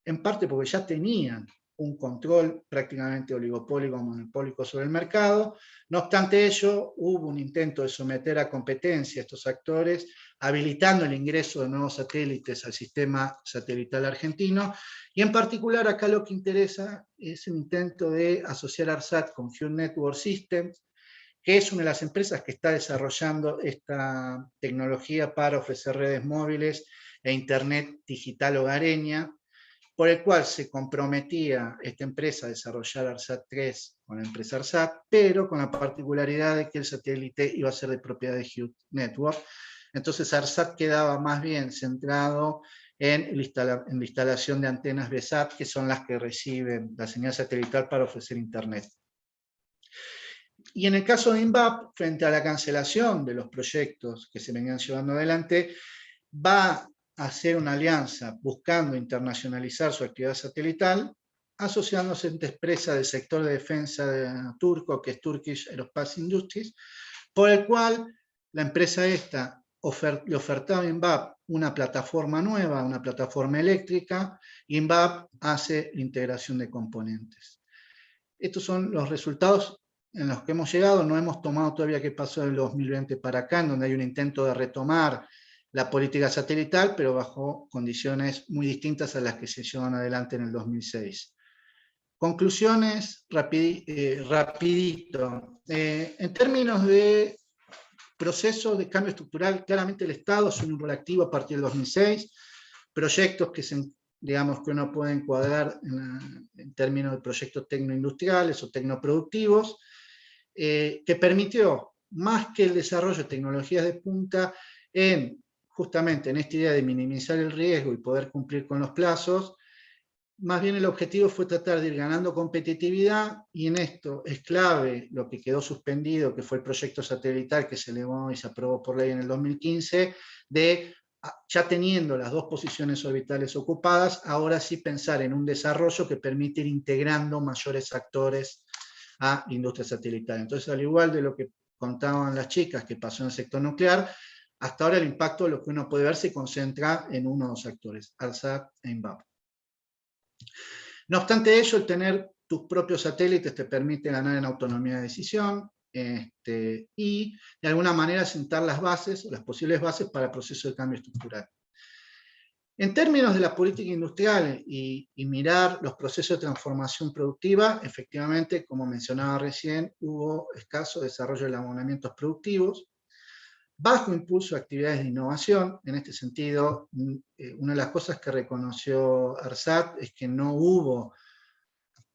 en parte porque ya tenían un control prácticamente oligopólico o monopólico sobre el mercado. No obstante ello, hubo un intento de someter a competencia a estos actores, habilitando el ingreso de nuevos satélites al sistema satelital argentino, y en particular acá lo que interesa es el intento de asociar ARSAT con Hughes Network Systems, que es una de las empresas que está desarrollando esta tecnología para ofrecer redes móviles e internet digital hogareña, por el cual se comprometía esta empresa a desarrollar ARSAT-3 con la empresa ARSAT, pero con la particularidad de que el satélite iba a ser de propiedad de Hughes Network. Entonces ARSAT quedaba más bien centrado en la instalación de antenas VSAT, que son las que reciben la señal satelital para ofrecer internet. Y en el caso de INVAP, frente a la cancelación de los proyectos que se venían llevando adelante, va a hacer una alianza buscando internacionalizar su actividad satelital, asociándose a esta empresa del sector de defensa turco, que es Turkish Aerospace Industries, por el cual la empresa esta le ofertaba a INVAP una plataforma nueva, una plataforma eléctrica, INVAP hace la integración de componentes. Estos son los resultados en los que hemos llegado. No hemos tomado todavía qué pasó del 2020 para acá, en donde hay un intento de retomar la política satelital, pero bajo condiciones muy distintas a las que se llevan adelante en el 2006. Conclusiones, rapidito. En términos de procesos de cambio estructural, claramente el Estado asume un rol activo a partir del 2006, proyectos que digamos que uno puede encuadrar en términos de proyectos tecnoindustriales o tecnoproductivos, que permitió, más que el desarrollo de tecnologías de punta, justamente en esta idea de minimizar el riesgo y poder cumplir con los plazos, más bien el objetivo fue tratar de ir ganando competitividad, y en esto es clave lo que quedó suspendido, que fue el proyecto satelital que se elevó y se aprobó por ley en el 2015, de ya teniendo las dos posiciones orbitales ocupadas, ahora sí pensar en un desarrollo que permite ir integrando mayores actores a la industria satelital. Entonces, al igual de lo que contaban las chicas que pasó en el sector nuclear, hasta ahora el impacto de lo que uno puede ver se concentra en uno o dos actores, ARSAT e INVAP. No obstante ello, el tener tus propios satélites te permite ganar en autonomía de decisión, y de alguna manera sentar las bases, las posibles bases para el proceso de cambio estructural. En términos de la política industrial y mirar los procesos de transformación productiva, efectivamente, como mencionaba recién, hubo escaso desarrollo de abonamientos productivos, bajo impulso de actividades de innovación. En este sentido, una de las cosas que reconoció ARSAT es que no hubo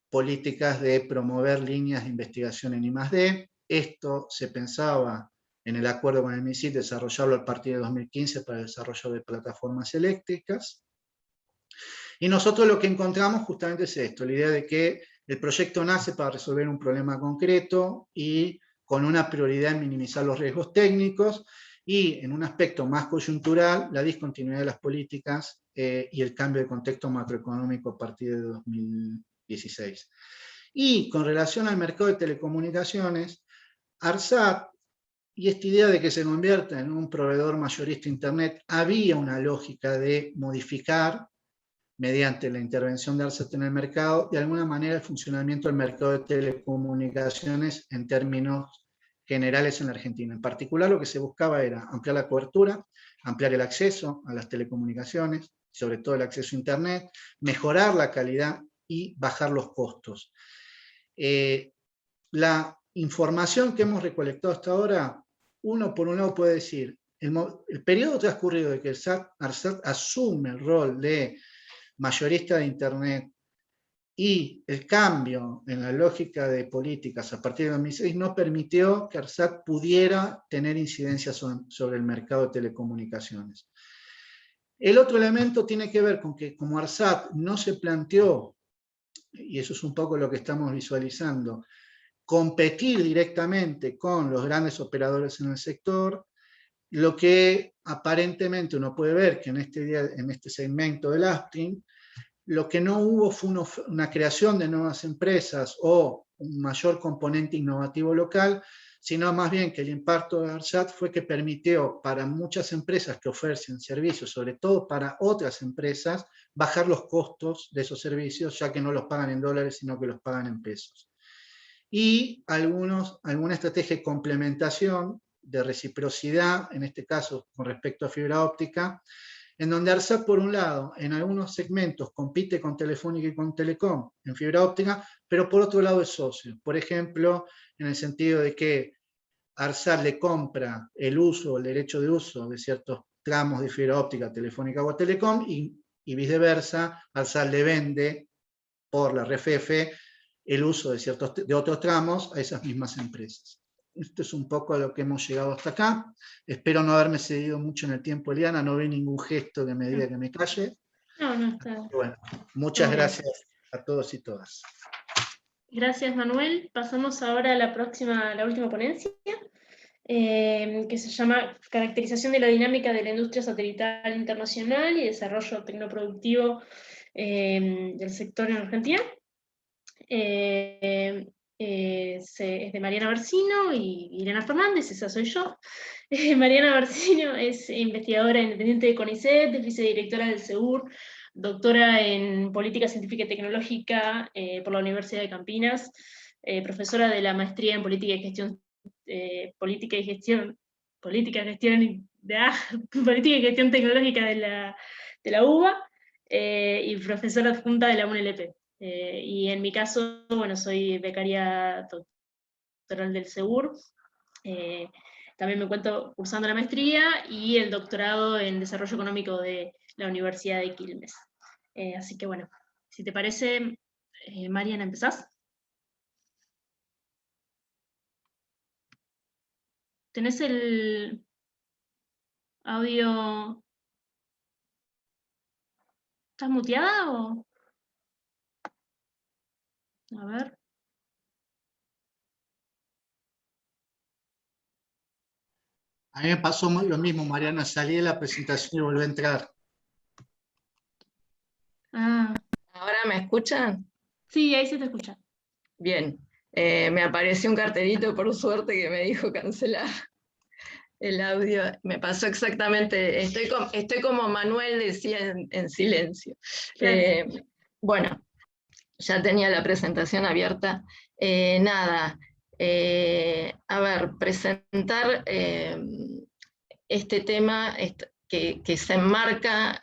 políticas de promover líneas de investigación en I+D. Esto se pensaba en el acuerdo con el MISIT desarrollarlo a partir de 2015 para el desarrollo de plataformas eléctricas. Y nosotros lo que encontramos justamente es esto, la idea de que el proyecto nace para resolver un problema concreto y con una prioridad en minimizar los riesgos técnicos, y en un aspecto más coyuntural, la discontinuidad de las políticas y el cambio de contexto macroeconómico a partir de 2016. Y con relación al mercado de telecomunicaciones, ARSAT, y esta idea de que se convierta en un proveedor mayorista de Internet, había una lógica de modificar, mediante la intervención de ARSAT en el mercado, de alguna manera el funcionamiento del mercado de telecomunicaciones en términos generales en la Argentina. En particular, lo que se buscaba era ampliar la cobertura, ampliar el acceso a las telecomunicaciones, sobre todo el acceso a Internet, mejorar la calidad y bajar los costos. La información que hemos recolectado hasta ahora, uno por un lado puede decir, el periodo transcurrido de que ARSAT asume el rol de mayorista de Internet y el cambio en la lógica de políticas a partir de 2006 no permitió que ARSAT pudiera tener incidencia sobre el mercado de telecomunicaciones. El otro elemento tiene que ver con que como ARSAT no se planteó, y eso es un poco lo que estamos visualizando, competir directamente con los grandes operadores en el sector, lo que aparentemente uno puede ver que en este segmento del upstream, lo que no hubo fue una creación de nuevas empresas o un mayor componente innovativo local, sino más bien que el impacto de ARSAT fue que permitió para muchas empresas que ofrecen servicios, sobre todo para otras empresas, bajar los costos de esos servicios, ya que no los pagan en dólares, sino que los pagan en pesos. Y alguna estrategia de complementación, de reciprocidad, en este caso con respecto a fibra óptica, en donde ARSAT, por un lado, en algunos segmentos compite con Telefónica y con Telecom en fibra óptica, pero por otro lado es socio. Por ejemplo, en el sentido de que ARSAT le compra el uso, el derecho de uso de ciertos tramos de fibra óptica a Telefónica o a Telecom, y viceversa, ARSAT le vende por la RFF el uso de otros tramos a esas mismas empresas. Esto es un poco a lo que hemos llegado hasta acá. Espero no haberme cedido mucho en el tiempo, Eliana. No vi ningún gesto que me diga que me calle. No, está. Bueno, muchas gracias a todos y todas. Gracias, Manuel. Pasamos ahora a la última ponencia, que se llama Caracterización de la dinámica de la industria satelital internacional y desarrollo tecnoproductivo del sector en Argentina. Es de Mariana Bersino y Irena Fernández, esa soy yo. Mariana Barcino es investigadora independiente de CONICET, es vicedirectora del SEUR, doctora en Política Científica y Tecnológica por la Universidad de Campinas, profesora de la maestría en Política y Gestión, Política y Gestión Tecnológica de la UBA, y profesora adjunta de la UNLP. Y en mi caso, bueno, soy becaria doctoral del SEUR. También me encuentro cursando la maestría y el doctorado en Desarrollo Económico de la Universidad de Quilmes. Así que bueno, si te parece, Mariana, ¿empezás? ¿Tenés el audio? ¿Estás muteada o...? A ver. A mí me pasó lo mismo, Mariana, salí de la presentación y volví a entrar. Ah, ¿Ahora me escuchan? sí, ahí se te escucha. Bien. Me apareció un cartelito, por suerte, que me dijo cancelar el audio. Me pasó exactamente, estoy como Manuel decía en silencio. Claro. Bueno, ya tenía la presentación abierta. Nada, a ver, presentar este tema que se enmarca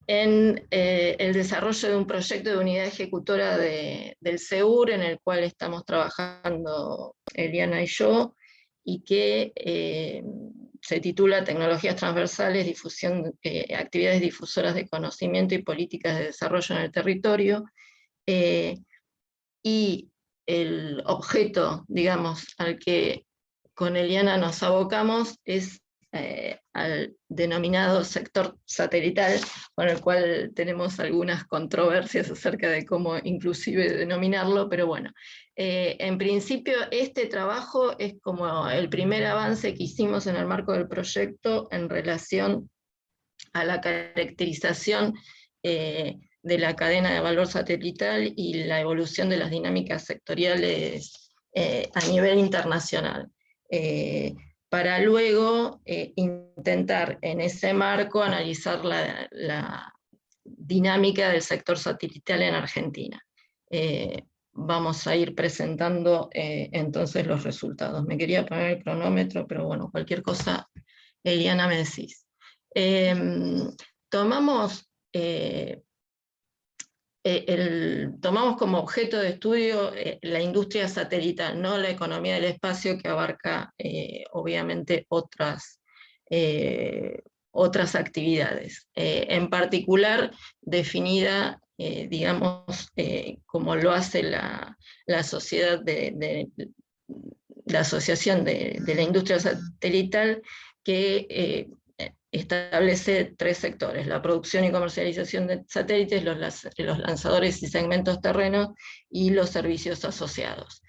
en el desarrollo de un proyecto de unidad ejecutora del SEUR, en el cual estamos trabajando Eliana y yo, y que se titula Tecnologías Transversales, Actividades Difusoras de Conocimiento y Políticas de Desarrollo en el Territorio, y el objeto, digamos, al que con Eliana nos abocamos es al denominado sector satelital, con el cual tenemos algunas controversias acerca de cómo inclusive denominarlo, pero bueno, en principio este trabajo es como el primer avance que hicimos en el marco del proyecto en relación a la caracterización de la cadena de valor satelital y la evolución de las dinámicas sectoriales a nivel internacional. Para luego intentar en ese marco analizar la dinámica del sector satelital en Argentina. Vamos a ir presentando entonces los resultados. Me quería poner el cronómetro, pero bueno, cualquier cosa, Eliana, me decís. Tomamos tomamos como objeto de estudio la industria satelital, no la economía del espacio, que abarca obviamente otras actividades. En particular, definida, digamos, como lo hace la sociedad la Asociación de la Industria Satelital, que establece 3 sectores: la producción y comercialización de satélites, los lanzadores y segmentos terrenos, y los servicios asociados.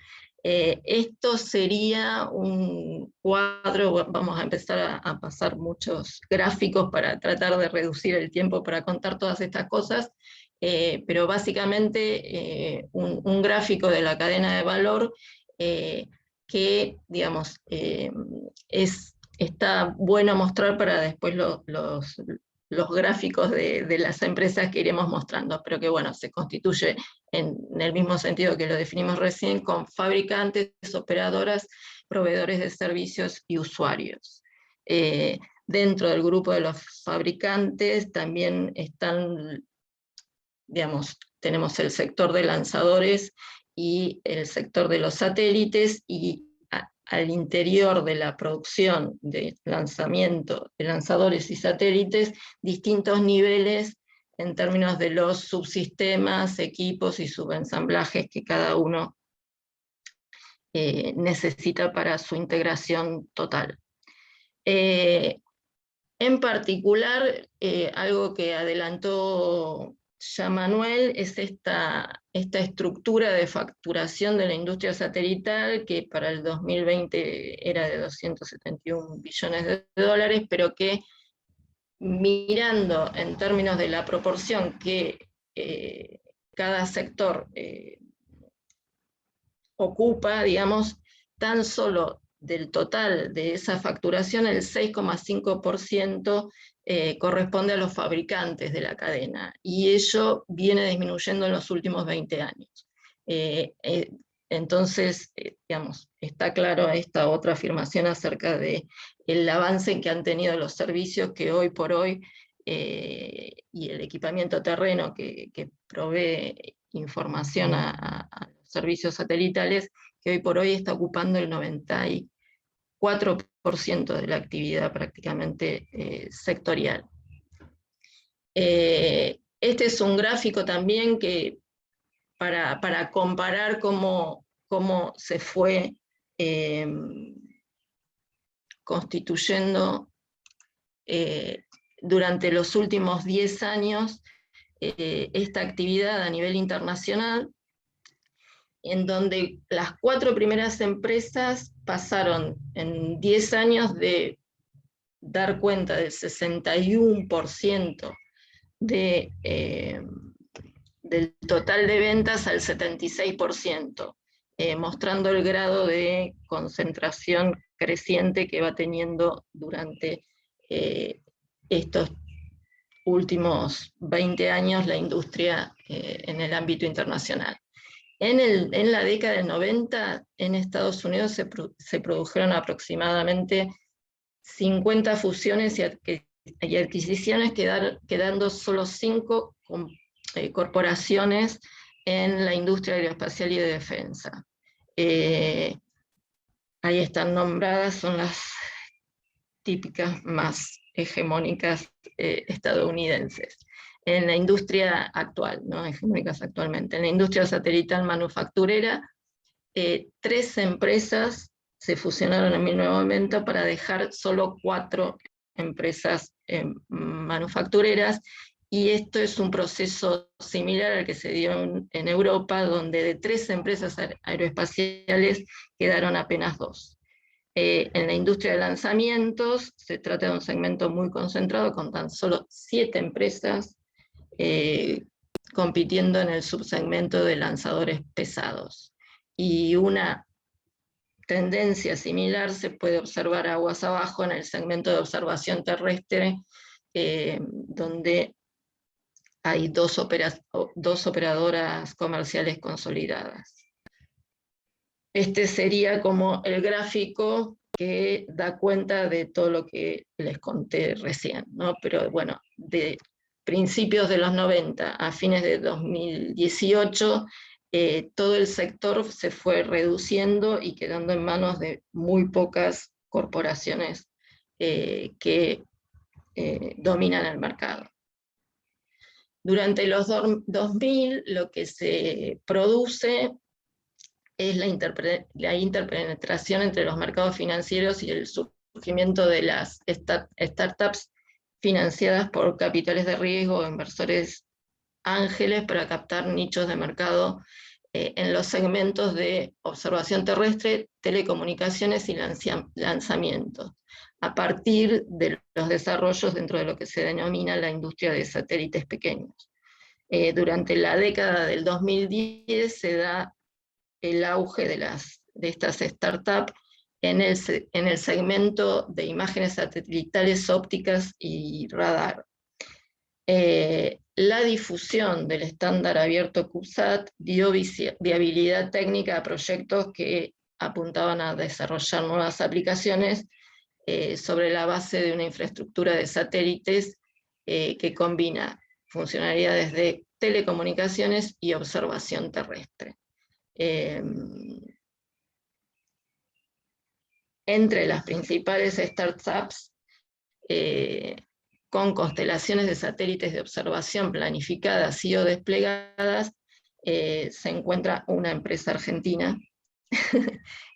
Esto sería un cuadro, vamos a empezar a pasar muchos gráficos para tratar de reducir el tiempo para contar todas estas cosas, pero básicamente un gráfico de la cadena de valor que, digamos, está bueno mostrar para después los gráficos de las empresas que iremos mostrando, pero que bueno, se constituye en el mismo sentido que lo definimos recién, con fabricantes, operadoras, proveedores de servicios y usuarios. Dentro del grupo de los fabricantes también están, digamos, tenemos el sector de lanzadores y el sector de los satélites, y al interior de la producción de lanzamiento de lanzadores y satélites, distintos niveles en términos de los subsistemas, equipos y subensamblajes que cada uno necesita para su integración total. En particular, algo que adelantó ya Manuel, es esta estructura de facturación de la industria satelital, que para el 2020 era de 271 billones de dólares, pero que, mirando en términos de la proporción que cada sector ocupa, digamos, tan solo del total de esa facturación, el 6,5% corresponde a los fabricantes de la cadena, y ello viene disminuyendo en los últimos 20 años. Entonces, digamos, está claro esta otra afirmación acerca del avance en que han tenido los servicios que hoy por hoy, y el equipamiento terreno que provee información a los servicios satelitales, que hoy por hoy está ocupando el 94% de la actividad prácticamente sectorial. Este es un gráfico también que para comparar cómo se fue constituyendo durante los últimos 10 años esta actividad a nivel internacional, en donde las 4 primeras empresas pasaron en 10 años de dar cuenta del 61% del total de ventas al 76%, mostrando el grado de concentración creciente que va teniendo durante estos últimos 20 años la industria en el ámbito internacional. En la década del 90, en Estados Unidos se produjeron aproximadamente 50 fusiones y adquisiciones, quedando solo 5 corporaciones en la industria aeroespacial y de defensa. Ahí están nombradas, son las típicas más hegemónicas estadounidenses. En la industria actual, ¿no? Hegemónicas actualmente. En la industria satelital manufacturera, 3 empresas se fusionaron en 1990 para dejar solo 4 empresas manufactureras, y esto es un proceso similar al que se dio en Europa, donde de 3 empresas aeroespaciales quedaron apenas 2. En la industria de lanzamientos se trata de un segmento muy concentrado, con tan solo 7 empresas compitiendo en el subsegmento de lanzadores pesados. Y una tendencia similar se puede observar aguas abajo en el segmento de observación terrestre, donde hay 2 operadoras comerciales consolidadas. Este sería como el gráfico que da cuenta de todo lo que les conté recién, ¿no? Pero bueno, de principios de los 90 a fines de 2018, todo el sector se fue reduciendo y quedando en manos de muy pocas corporaciones que dominan el mercado. Durante los 2000 lo que se produce es la interpenetración entre los mercados financieros y el surgimiento de las startups financiadas por capitales de riesgo o inversores ángeles para captar nichos de mercado en los segmentos de observación terrestre, telecomunicaciones y lanzamientos, a partir de los desarrollos dentro de lo que se denomina la industria de satélites pequeños. Durante la década del 2010 se da el auge de estas startups en el segmento de imágenes satelitales ópticas y radar. La difusión del estándar abierto CubeSat dio viabilidad técnica a proyectos que apuntaban a desarrollar nuevas aplicaciones sobre la base de una infraestructura de satélites que combina funcionalidades de telecomunicaciones y observación terrestre. Entre las principales startups con constelaciones de satélites de observación planificadas y o desplegadas, se encuentra una empresa argentina,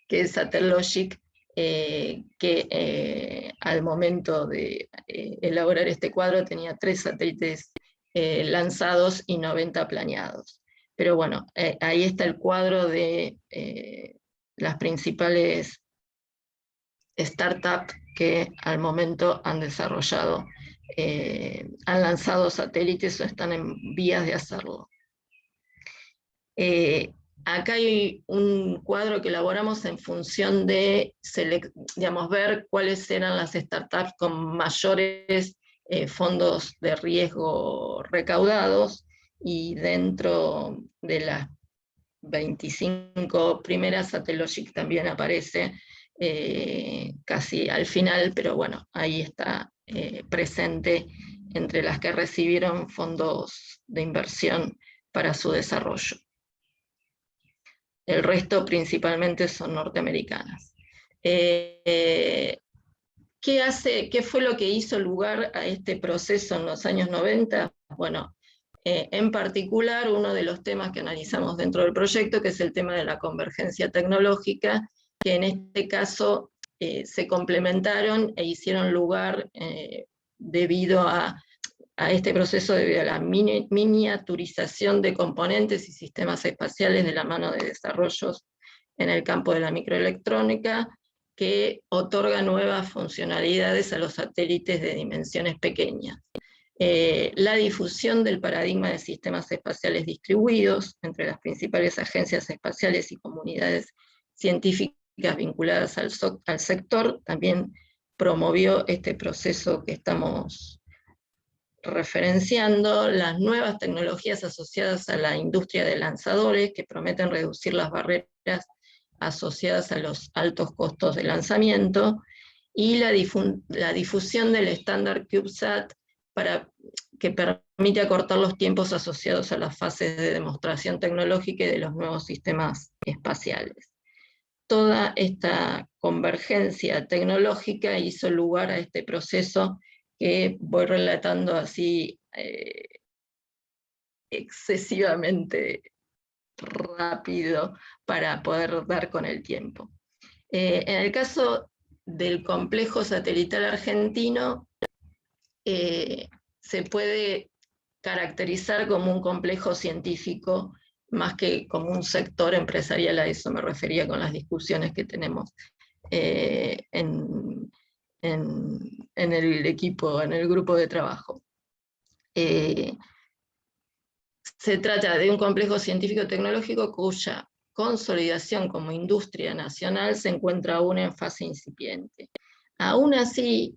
que es Satellogic, que al momento de elaborar este cuadro tenía 3 satélites lanzados y 90 planeados. Pero bueno, ahí está el cuadro de las principales startups que al momento han desarrollado, han lanzado satélites o están en vías de hacerlo. acá hay un cuadro que elaboramos en función de ver cuáles eran las startups con mayores fondos de riesgo recaudados, y dentro de las 25 primeras, Satellogic también aparece casi al final, pero bueno, ahí está presente entre las que recibieron fondos de inversión para su desarrollo. El resto principalmente son norteamericanas. ¿Qué fue lo que hizo lugar a este proceso en los años 90? Bueno, en particular, uno de los temas que analizamos dentro del proyecto, que es el tema de la convergencia tecnológica, que en este caso se complementaron e hicieron lugar debido a este proceso, debido a la miniaturización de componentes y sistemas espaciales de la mano de desarrollos en el campo de la microelectrónica, que otorga nuevas funcionalidades a los satélites de dimensiones pequeñas. La difusión del paradigma de sistemas espaciales distribuidos entre las principales agencias espaciales y comunidades científicas vinculadas al sector también promovió este proceso que estamos referenciando. Las nuevas tecnologías asociadas a la industria de lanzadores, que prometen reducir las barreras asociadas a los altos costos de lanzamiento, y la difusión del estándar CubeSat, que permite acortar los tiempos asociados a las fases de demostración tecnológica y de los nuevos sistemas espaciales. Toda esta convergencia tecnológica hizo lugar a este proceso que voy relatando así excesivamente rápido para poder dar con el tiempo. En el caso del complejo satelital argentino, se puede caracterizar como un complejo científico más que como un sector empresarial. A eso me refería con las discusiones que tenemos en el equipo, en el grupo de trabajo. Se trata de un complejo científico-tecnológico cuya consolidación como industria nacional se encuentra aún en fase incipiente. Aún así,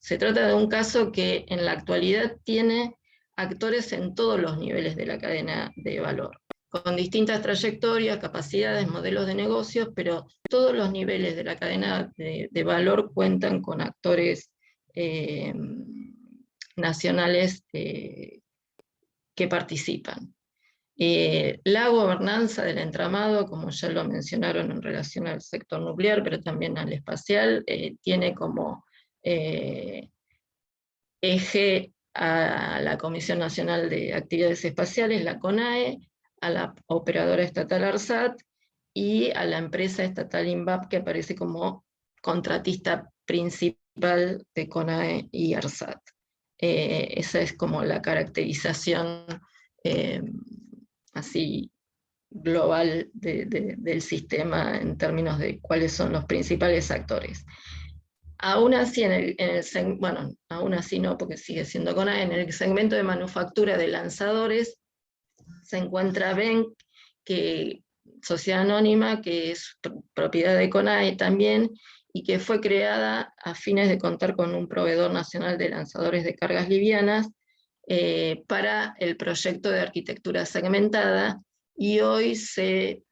se trata de un caso que en la actualidad tiene actores en todos los niveles de la cadena de valor, con distintas trayectorias, capacidades, modelos de negocios, pero todos los niveles de la cadena de valor cuentan con actores nacionales que participan. La gobernanza del entramado, como ya lo mencionaron en relación al sector nuclear, pero también al espacial, tiene como eje a la Comisión Nacional de Actividades Espaciales, la CONAE, a la operadora estatal ARSAT y a la empresa estatal INVAP, que aparece como contratista principal de CONAE y ARSAT. Esa es como la caracterización así global del sistema en términos de cuáles son los principales actores. Aún así, aún así no, porque sigue siendo CONAE, en el segmento de manufactura de lanzadores se encuentra BENC, sociedad anónima, que es propiedad de CONAE también, y que fue creada a fines de contar con un proveedor nacional de lanzadores de cargas livianas para el proyecto de arquitectura segmentada, y hoy se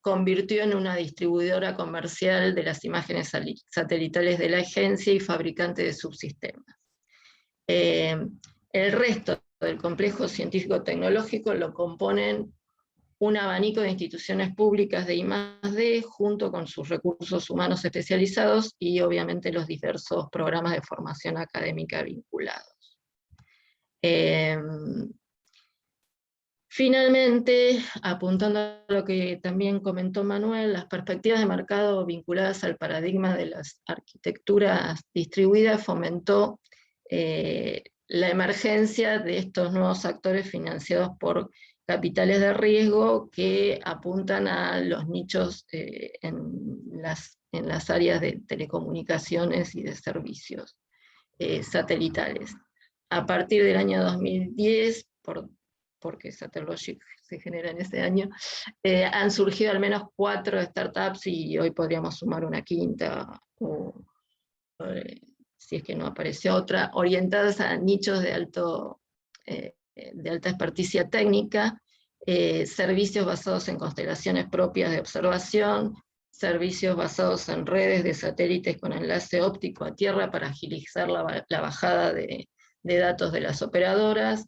convirtió en una distribuidora comercial de las imágenes satelitales de la agencia y fabricante de subsistemas. El resto del complejo científico-tecnológico lo componen un abanico de instituciones públicas de I+D, junto con sus recursos humanos especializados y obviamente los diversos programas de formación académica vinculados. Finalmente, apuntando a lo que también comentó Manuel, las perspectivas de mercado vinculadas al paradigma de las arquitecturas distribuidas fomentó la emergencia de estos nuevos actores financiados por capitales de riesgo que apuntan a los nichos en las áreas de telecomunicaciones y de servicios satelitales. A partir del año 2010, por porque Satellogic se genera en ese año, han surgido al menos 4 startups y hoy podríamos sumar una quinta, si es que no apareció otra, orientadas a nichos de alta experticia técnica, servicios basados en constelaciones propias de observación, servicios basados en redes de satélites con enlace óptico a tierra para agilizar la bajada de datos de las operadoras,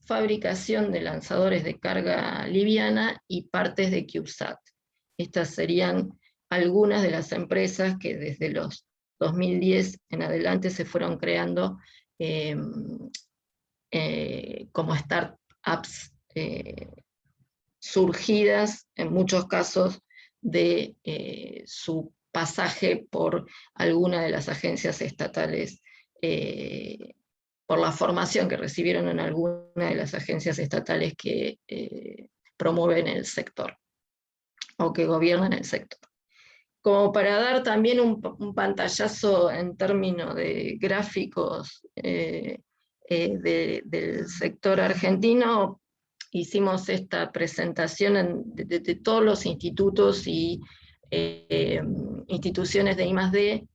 fabricación de lanzadores de carga liviana y partes de CubeSat. Estas serían algunas de las empresas que desde los 2010 en adelante se fueron creando como startups surgidas en muchos casos de su pasaje por alguna de las agencias estatales, por la formación que recibieron en alguna de las agencias estatales que promueven el sector, o que gobiernan el sector. Como para dar también un pantallazo en términos de gráficos del sector argentino, hicimos esta presentación de todos los institutos y instituciones de I+D,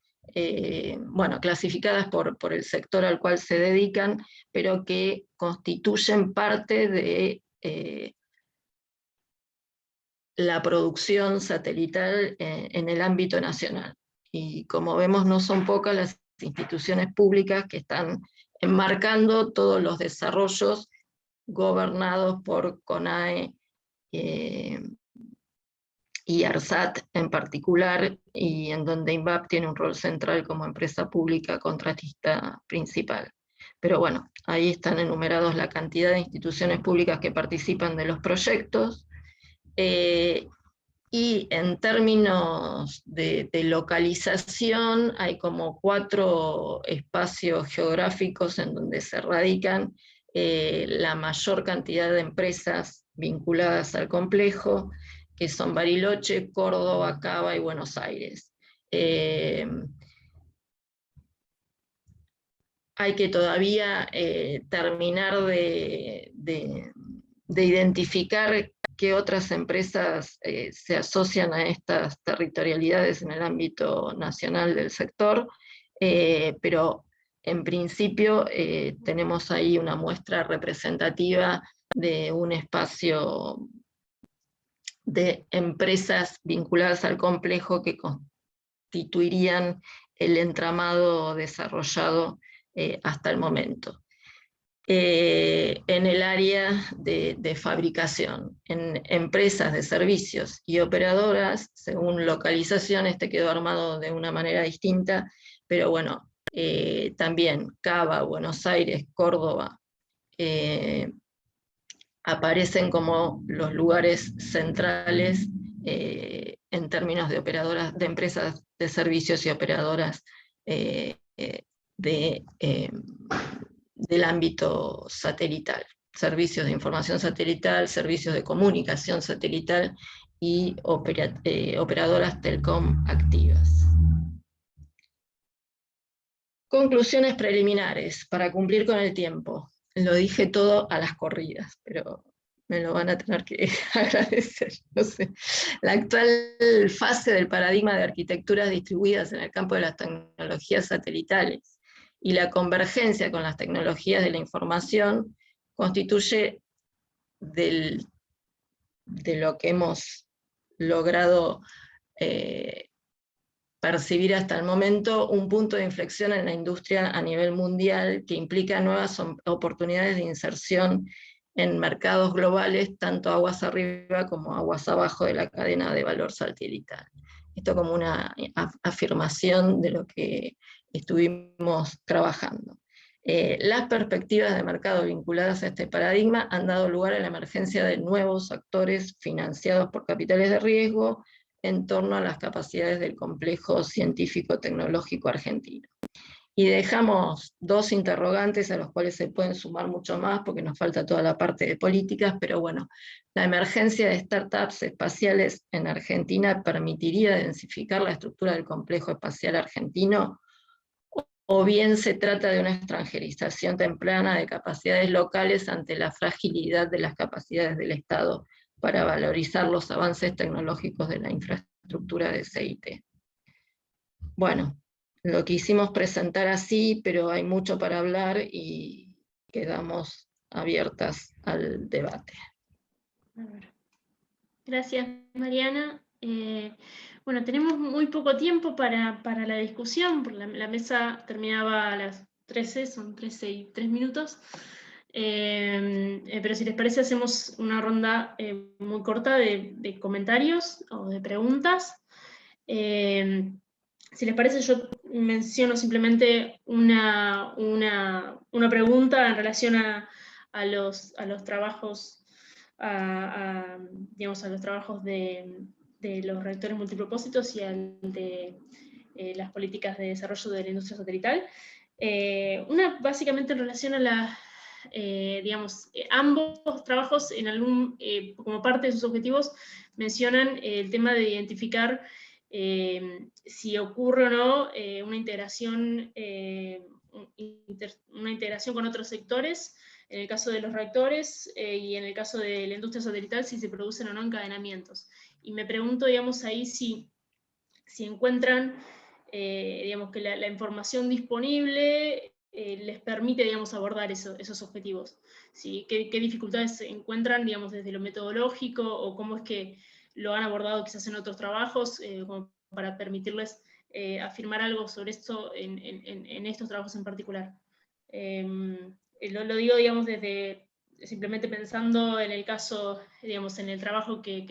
bueno, clasificadas por el sector al cual se dedican, pero que constituyen parte de la producción satelital en el ámbito nacional. Y como vemos, no son pocas las instituciones públicas que están enmarcando todos los desarrollos gobernados por CONAE y ARSAT en particular, y en donde INVAP tiene un rol central como empresa pública contratista principal. Pero bueno, ahí están enumerados la cantidad de instituciones públicas que participan de los proyectos, y en términos de localización hay como 4 espacios geográficos en donde se radican la mayor cantidad de empresas vinculadas al complejo, que son Bariloche, Córdoba, Cava y Buenos Aires. Hay que todavía terminar de identificar qué otras empresas se asocian a estas territorialidades en el ámbito nacional del sector, pero en principio tenemos ahí una muestra representativa de un espacio de empresas vinculadas al complejo que constituirían el entramado desarrollado hasta el momento. En el área de fabricación, en empresas de servicios y operadoras, según localización, este quedó armado de una manera distinta, pero bueno, también Cava, Buenos Aires, Córdoba, aparecen como los lugares centrales en términos de operadoras, de empresas de servicios y operadoras del ámbito satelital, servicios de información satelital, servicios de comunicación satelital y operadoras Telcom activas. Conclusiones preliminares, para cumplir con el tiempo. Lo dije todo a las corridas, pero me lo van a tener que agradecer. No sé. La actual fase del paradigma de arquitecturas distribuidas en el campo de las tecnologías satelitales y la convergencia con las tecnologías de la información constituye de lo que hemos logrado percibir hasta el momento, un punto de inflexión en la industria a nivel mundial que implica nuevas oportunidades de inserción en mercados globales, tanto aguas arriba como aguas abajo de la cadena de valor satelital. Esto como una afirmación de lo que estuvimos trabajando. Las perspectivas de mercado vinculadas a este paradigma han dado lugar a la emergencia de nuevos actores financiados por capitales de riesgo en torno a las capacidades del complejo científico-tecnológico argentino. Y dejamos 2 interrogantes a los cuales se pueden sumar mucho más porque nos falta toda la parte de políticas, pero bueno, la emergencia de startups espaciales en Argentina permitiría densificar la estructura del complejo espacial argentino, o bien se trata de una extranjerización temprana de capacidades locales ante la fragilidad de las capacidades del Estado para valorizar los avances tecnológicos de la infraestructura de CIT. Bueno, lo quisimos presentar así, pero hay mucho para hablar y quedamos abiertas al debate. Gracias, Mariana. Bueno, tenemos muy poco tiempo para la discusión, porque la mesa terminaba a las 13, son 13 y 3 minutos. Pero si les parece, hacemos una ronda muy corta de comentarios o de preguntas. Si les parece, yo menciono simplemente una pregunta en relación a los trabajos, digamos, a los trabajos de los reactores multipropósitos y al de las políticas de desarrollo de la industria satelital. Una básicamente en relación a digamos, ambos trabajos como parte de sus objetivos mencionan el tema de identificar si ocurre o no una integración con otros sectores, en el caso de los reactores y en el caso de la industria satelital, si se producen o no encadenamientos. Y me pregunto, digamos, ahí si encuentran, digamos, que la información disponible les permite, digamos, abordar esos objetivos. ¿Sí? ¿Qué dificultades encuentran, digamos, desde lo metodológico, o cómo es que lo han abordado quizás en otros trabajos, como para permitirles afirmar algo sobre esto en estos trabajos en particular? Lo digo, digamos, simplemente pensando en el caso, digamos, en el trabajo que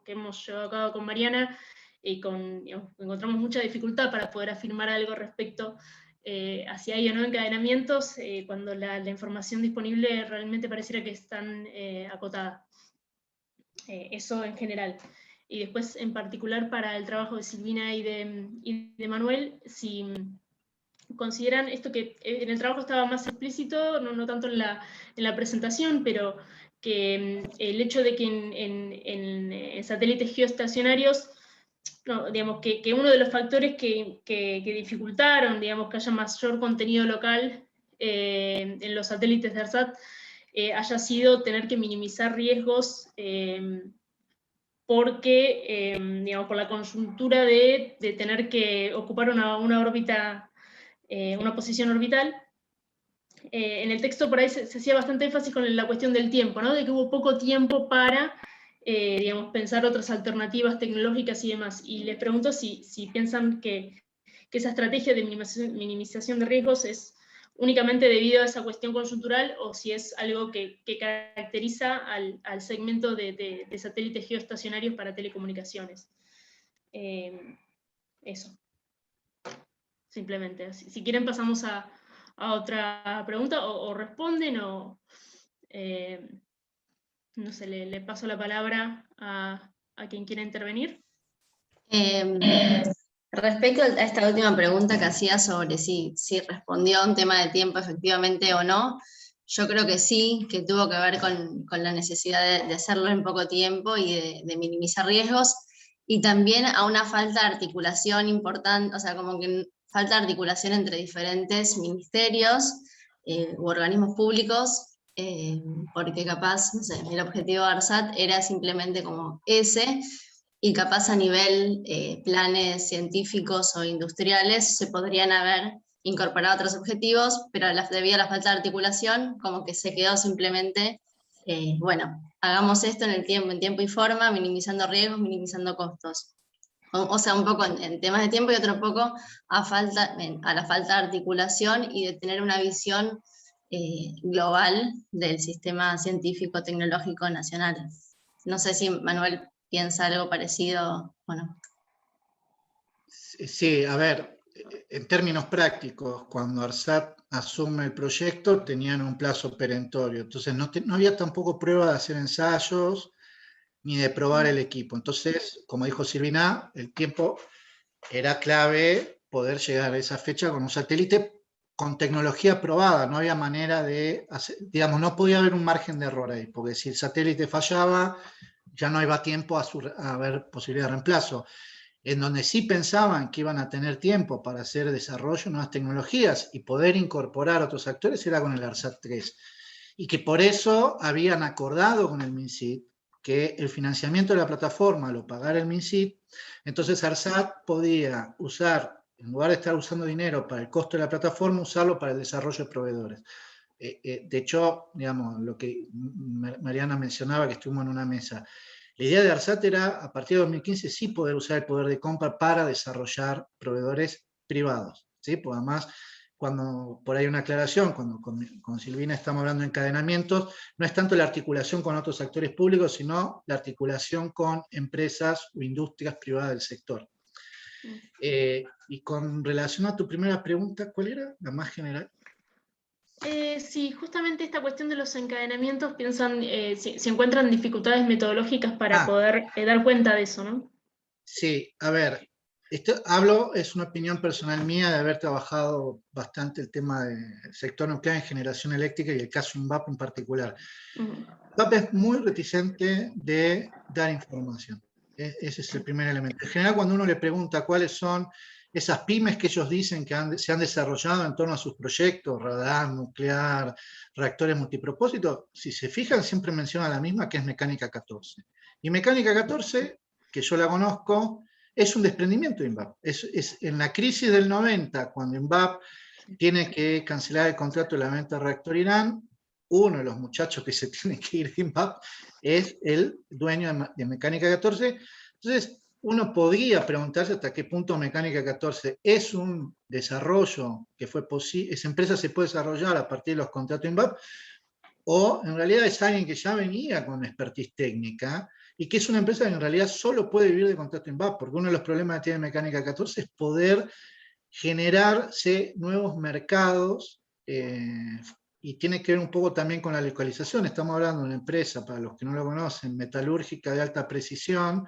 hemos llevado a cabo con Mariana, y digamos, encontramos mucha dificultad para poder afirmar algo respecto a si hay o no encadenamientos, cuando la información disponible realmente pareciera que es tan acotada. Eso en general. Y después, en particular, para el trabajo de Silvina y de Manuel, si consideran esto que en el trabajo estaba más explícito, no tanto en la presentación, pero que el hecho de que en satélites geoestacionarios, digamos, que uno de los factores que dificultaron, digamos, que haya mayor contenido local en los satélites de ARSAT, haya sido tener que minimizar riesgos, porque, digamos, por la coyuntura de tener que ocupar una órbita, una posición orbital. En el texto por ahí se hacía bastante énfasis con la cuestión del tiempo, ¿no? De que hubo poco tiempo para, digamos, pensar otras alternativas tecnológicas y demás. Y les pregunto si piensan que esa estrategia de minimización de riesgos es únicamente debido a esa cuestión coyuntural, o si es algo que caracteriza al segmento de satélites geoestacionarios para telecomunicaciones. Eso. Simplemente. Si quieren pasamos a otra pregunta, o responden, o no sé, le paso la palabra a quien quiera intervenir. Respecto a esta última pregunta que hacía sobre si respondió a un tema de tiempo efectivamente o no, yo creo que sí, que tuvo que ver con la necesidad de hacerlo en poco tiempo y de minimizar riesgos, y también a una falta de articulación importante, o sea, como que falta de articulación entre diferentes ministerios u organismos públicos, porque capaz, no sé, el objetivo de ARSAT era simplemente como ese, y capaz a nivel planes científicos o industriales se podrían haber incorporado otros objetivos, pero debido a la falta de articulación, como que se quedó simplemente, bueno, hagamos esto en tiempo y forma, minimizando riesgos, minimizando costos. O sea, un poco en temas de tiempo y otro poco a la falta de articulación y de tener una visión global del sistema científico-tecnológico nacional. No sé si Manuel piensa algo parecido o no. Sí, a ver, en términos prácticos, cuando ARSAT asume el proyecto, tenían un plazo perentorio, entonces no había tampoco prueba de hacer ensayos ni de probar el equipo. Entonces, como dijo Silvina, el tiempo era clave poder llegar a esa fecha con un satélite con tecnología probada. No había manera de hacer, digamos, no podía haber un margen de error ahí, porque si el satélite fallaba, ya no iba tiempo a haber posibilidad de reemplazo. En donde sí pensaban que iban a tener tiempo para hacer desarrollo de nuevas tecnologías y poder incorporar a otros actores era con el ARSAT 3. Y que por eso habían acordado con el MinSit que el financiamiento de la plataforma lo pagara el MinSit, entonces ARSAT podía usar, en lugar de estar usando dinero para el costo de la plataforma, usarlo para el desarrollo de proveedores. De hecho, digamos, lo que Mariana mencionaba, que estuvimos en una mesa, la idea de ARSAT era, a partir de 2015, sí poder usar el poder de compra para desarrollar proveedores privados, ¿sí? Porque además, cuando por ahí una aclaración, cuando con Silvina estamos hablando de encadenamientos, no es tanto la articulación con otros actores públicos, sino la articulación con empresas o industrias privadas del sector. Y con relación a tu primera pregunta, ¿cuál era la más general? Sí, justamente esta cuestión de los encadenamientos, piensan si encuentran dificultades metodológicas para poder dar cuenta de eso, ¿no? Sí, a ver, esto es una opinión personal mía de haber trabajado bastante el tema del sector nuclear en generación eléctrica y el caso INVAP en particular. INVAP es muy reticente de dar información. Ese es el primer elemento. En general, cuando uno le pregunta cuáles son esas pymes que ellos dicen que se han desarrollado en torno a sus proyectos, radar, nuclear, reactores multipropósito, si se fijan, siempre menciona la misma, que es Mecánica 14. Y Mecánica 14, que yo la conozco, es un desprendimiento de INVAP. Es en la crisis del 90, cuando INVAP tiene que cancelar el contrato de la venta de reactor Irán, uno de los muchachos que se tiene que ir de INVAP es el dueño de Mecánica 14. Entonces, uno podría preguntarse hasta qué punto Mecánica 14 es un desarrollo que fue posible, esa empresa se puede desarrollar a partir de los contratos INVAP, o en realidad es alguien que ya venía con expertise técnica y que es una empresa que en realidad solo puede vivir de contrato INVAP, porque uno de los problemas que tiene Mecánica 14 es poder generarse nuevos mercados, y tiene que ver un poco también con la localización. Estamos hablando de una empresa, para los que no lo conocen, metalúrgica de alta precisión.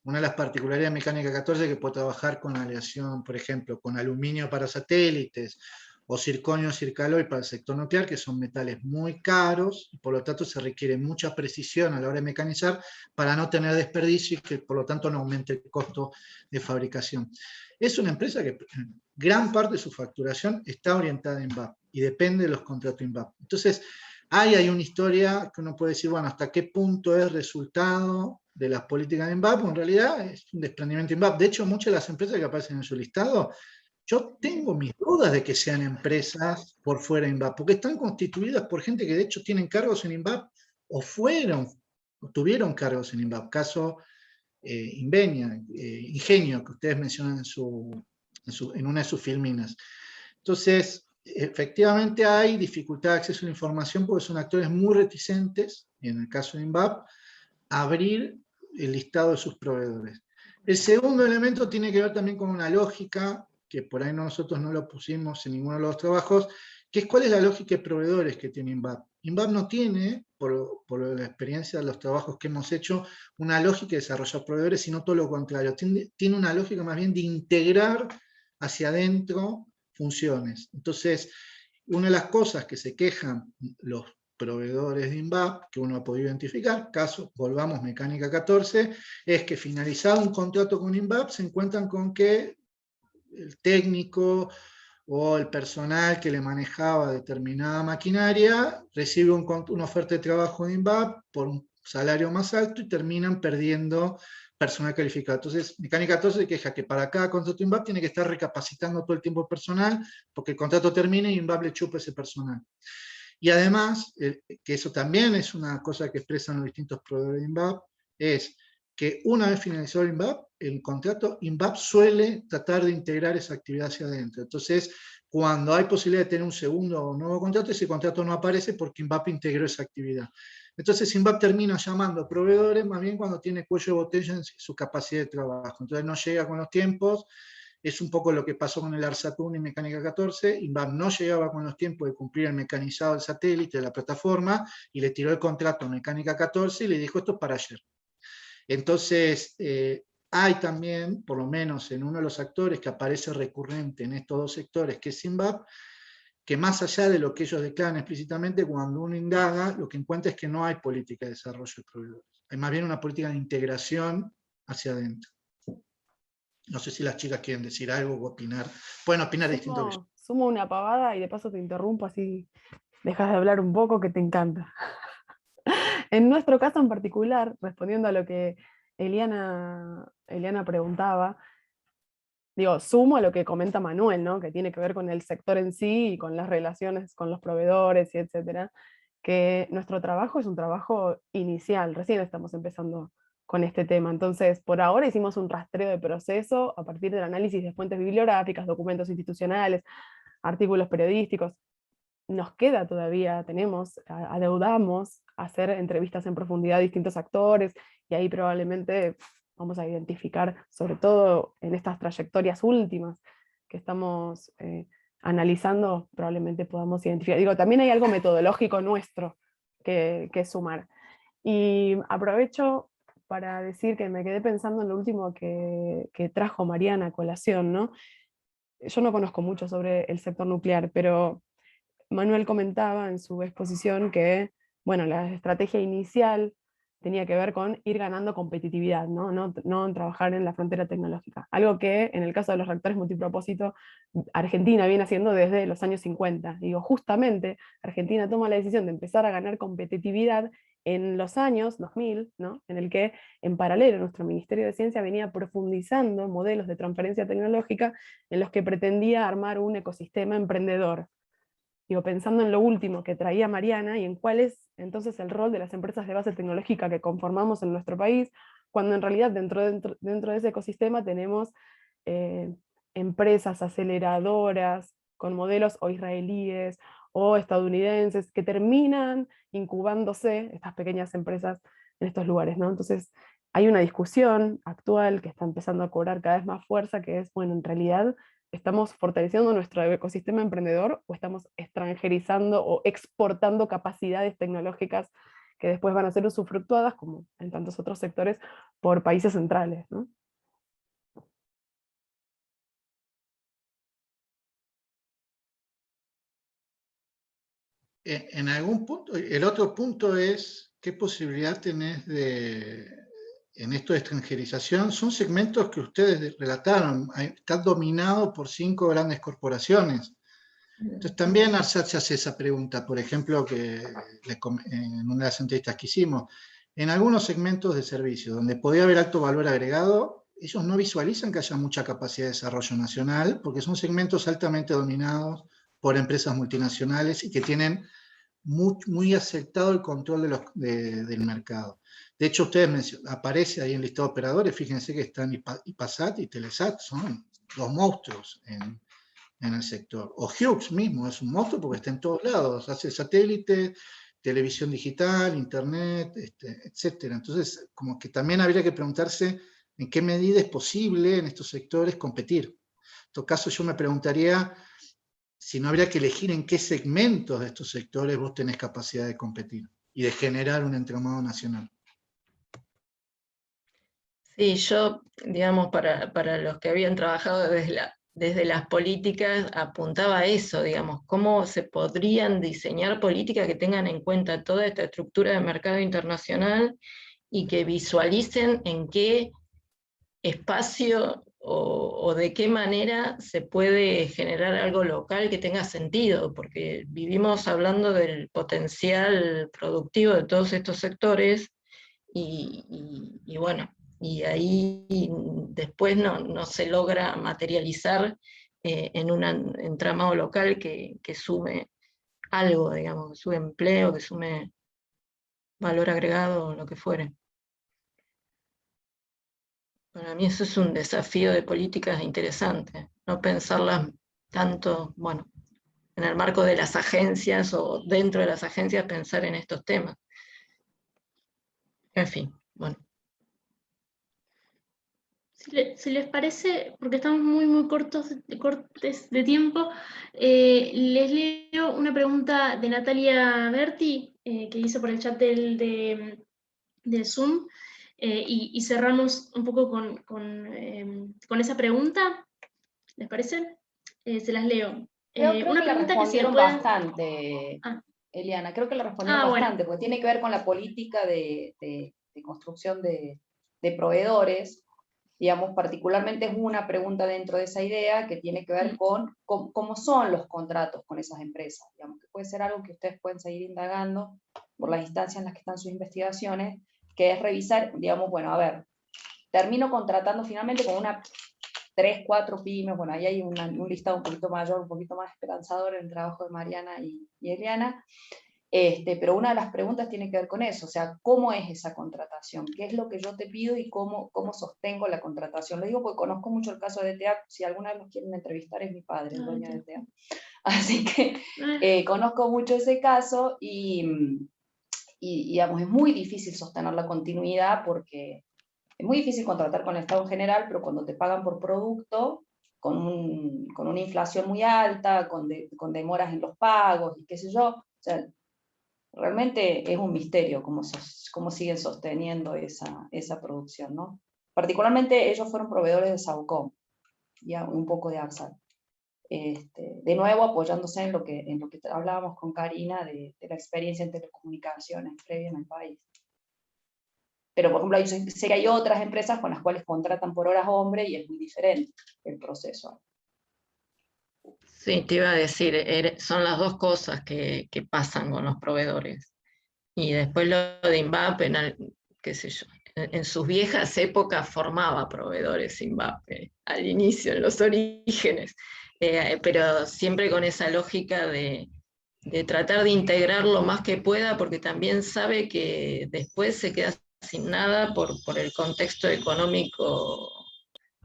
Una de las particularidades de Mecánica 14 es que puede trabajar con aleación, por ejemplo, con aluminio para satélites, o circonio o circaloy para el sector nuclear, que son metales muy caros, y por lo tanto se requiere mucha precisión a la hora de mecanizar para no tener desperdicio y que por lo tanto no aumente el costo de fabricación. Es una empresa que gran parte de su facturación está orientada en INVAP y depende de los contratos INVAP. Entonces, hay una historia que uno puede decir, bueno, hasta qué punto es resultado de las políticas de INVAP, en realidad es un desprendimiento de INVAP. De hecho, muchas de las empresas que aparecen en su listado, yo tengo mis dudas de que sean empresas por fuera de INVAP, porque están constituidas por gente que de hecho tienen cargos en INVAP o tuvieron cargos en INVAP. Caso Invenia, Ingenio, que ustedes mencionan en una de sus filminas. Entonces, efectivamente hay dificultad de acceso a la información porque son actores muy reticentes, en el caso de INVAP, a abrir el listado de sus proveedores. El segundo elemento tiene que ver también con una lógica, que por ahí nosotros no lo pusimos en ninguno de los trabajos, que es cuál es la lógica de proveedores que tiene INVAP. INVAP no tiene, por la experiencia de los trabajos que hemos hecho, una lógica de desarrollar proveedores, sino todo lo contrario. Tiene una lógica más bien de integrar hacia adentro funciones. Entonces, una de las cosas que se quejan los proveedores de INVAP, que uno ha podido identificar, caso, volvamos Mecánica 14, es que finalizado un contrato con INVAP, se encuentran con que el técnico o el personal que le manejaba determinada maquinaria recibe una oferta de trabajo de INVAP por un salario más alto y terminan perdiendo personal calificado. Entonces, Mecánica 14 se queja que para cada contrato INVAP tiene que estar recapacitando todo el tiempo el personal, porque el contrato termina y INVAP le chupa ese personal. Y además, que eso también es una cosa que expresan los distintos proveedores de INVAP, es que una vez finalizado el INVAP, el contrato, INVAP suele tratar de integrar esa actividad hacia adentro. Entonces, cuando hay posibilidad de tener un segundo o nuevo contrato, ese contrato no aparece porque INVAP integró esa actividad. Entonces, INVAP termina llamando a proveedores más bien cuando tiene cuello de botella en su capacidad de trabajo. Entonces, no llega con los tiempos. Es un poco lo que pasó con el ARSAT 1 y Mecánica 14. INVAP no llegaba con los tiempos de cumplir el mecanizado del satélite, de la plataforma, y le tiró el contrato a Mecánica 14 y le dijo, esto es para ayer. Entonces, hay también, por lo menos en uno de los actores que aparece recurrente en estos dos sectores, que es INVAP, que más allá de lo que ellos declaran explícitamente, cuando uno indaga, lo que encuentra es que no hay política de desarrollo de proveedores. Hay más bien una política de integración hacia adentro. No sé si las chicas quieren decir algo o opinar. Pueden opinar de distintos visiones. Sumo una pavada y de paso te interrumpo, así dejas de hablar un poco, que te encanta. En nuestro caso en particular, respondiendo a lo que Eliana preguntaba, digo, sumo a lo que comenta Manuel, ¿no? Que tiene que ver con el sector en sí y con las relaciones con los proveedores y etcétera, que nuestro trabajo es un trabajo inicial, recién estamos empezando con este tema. Entonces, por ahora hicimos un rastreo de proceso a partir del análisis de fuentes bibliográficas, documentos institucionales, artículos periodísticos. Nos queda todavía, adeudamos hacer entrevistas en profundidad a distintos actores, y ahí probablemente vamos a identificar, sobre todo en estas trayectorias últimas que estamos analizando, probablemente podamos identificar. Digo, también hay algo metodológico nuestro que sumar. Y aprovecho para decir que me quedé pensando en lo último que trajo Mariana a colación, ¿no? Yo no conozco mucho sobre el sector nuclear, pero Manuel comentaba en su exposición que, bueno, la estrategia inicial tenía que ver con ir ganando competitividad, no en trabajar en la frontera tecnológica. Algo que en el caso de los reactores multipropósito, Argentina viene haciendo desde los años 50. Digo, justamente Argentina toma la decisión de empezar a ganar competitividad en los años 2000, ¿no? En el que en paralelo nuestro Ministerio de Ciencia venía profundizando modelos de transferencia tecnológica en los que pretendía armar un ecosistema emprendedor. Digo, pensando en lo último que traía Mariana y en cuál es entonces el rol de las empresas de base tecnológica que conformamos en nuestro país, cuando en realidad dentro de ese ecosistema tenemos empresas aceleradoras con modelos o israelíes o estadounidenses que terminan incubándose estas pequeñas empresas en estos lugares, ¿no? Entonces hay una discusión actual que está empezando a cobrar cada vez más fuerza, que es, bueno, en realidad ¿estamos fortaleciendo nuestro ecosistema emprendedor o estamos extranjerizando o exportando capacidades tecnológicas que después van a ser usufructuadas, como en tantos otros sectores, por países centrales, ¿no? En algún punto, el otro punto es, ¿qué posibilidad tenés en esto de extranjerización? Son segmentos que ustedes relataron, están dominados por 5 grandes corporaciones. Entonces también se hace esa pregunta, por ejemplo, que en una de las entrevistas que hicimos, en algunos segmentos de servicio donde podía haber alto valor agregado, ellos no visualizan que haya mucha capacidad de desarrollo nacional, porque son segmentos altamente dominados por empresas multinacionales y que tienen muy aceptado el control del mercado. De hecho, ustedes aparece ahí en el listado de operadores, fíjense que están IPASAT y Telesat, son los monstruos en el sector. O Hughes mismo es un monstruo porque está en todos lados, hace satélite, televisión digital, internet, etcétera. Entonces, como que también habría que preguntarse en qué medida es posible en estos sectores competir. En todo caso, yo me preguntaría si no habría que elegir en qué segmentos de estos sectores vos tenés capacidad de competir y de generar un entramado nacional. Sí, yo, digamos, para los que habían trabajado desde las políticas, apuntaba a eso, digamos, cómo se podrían diseñar políticas que tengan en cuenta toda esta estructura de mercado internacional y que visualicen en qué espacio o de qué manera se puede generar algo local que tenga sentido, porque vivimos hablando del potencial productivo de todos estos sectores y bueno, y ahí después no se logra materializar en un entramado local que sume algo, digamos, que sume empleo, que sume valor agregado, lo que fuere. Para mí eso es un desafío de políticas interesante, no pensarlas tanto, bueno, en el marco de las agencias o dentro de las agencias pensar en estos temas. En fin, bueno. Si les parece, porque estamos muy cortes de tiempo, les leo una pregunta de Natalia Berti, que hizo por el chat del Zoom, y cerramos un poco con esa pregunta. ¿Les parece? Se las leo. Creo una que la pregunta respondieron que se puede... bastante, Eliana, creo que la respondieron bastante, porque tiene que ver con la política de construcción de proveedores, digamos, particularmente es una pregunta dentro de esa idea que tiene que ver con cómo son los contratos con esas empresas, digamos, que puede ser algo que ustedes pueden seguir indagando por las instancias en las que están sus investigaciones, que es revisar, digamos, bueno, a ver, termino contratando finalmente con una 3, 4 pymes, bueno, ahí hay un listado un poquito mayor, un poquito más esperanzador en el trabajo de Mariana y Eliana, pero una de las preguntas tiene que ver con eso, o sea, ¿cómo es esa contratación? ¿Qué es lo que yo te pido y cómo sostengo la contratación? Lo digo porque conozco mucho el caso de DTA, si alguna vez los quieren entrevistar es mi padre, el dueño de DTA. Así que conozco mucho ese caso y digamos, es muy difícil sostener la continuidad porque es muy difícil contratar con el Estado en general, pero cuando te pagan por producto, con una inflación muy alta, con demoras en los pagos y qué sé yo, o sea, realmente es un misterio cómo siguen sosteniendo esa producción, ¿no? Particularmente ellos fueron proveedores de Saucom, y un poco de AXA. De nuevo apoyándose en lo que hablábamos con Karina de la experiencia en telecomunicaciones previa en el país. Pero, por ejemplo, sé que hay otras empresas con las cuales contratan por horas hombre y es muy diferente el proceso. Sí, te iba a decir, son las dos cosas que pasan con los proveedores. Y después lo de INVAP, qué sé yo, en sus viejas épocas formaba proveedores INVAP, al inicio, en los orígenes, pero siempre con esa lógica de tratar de integrar lo más que pueda, porque también sabe que después se queda sin nada por el contexto económico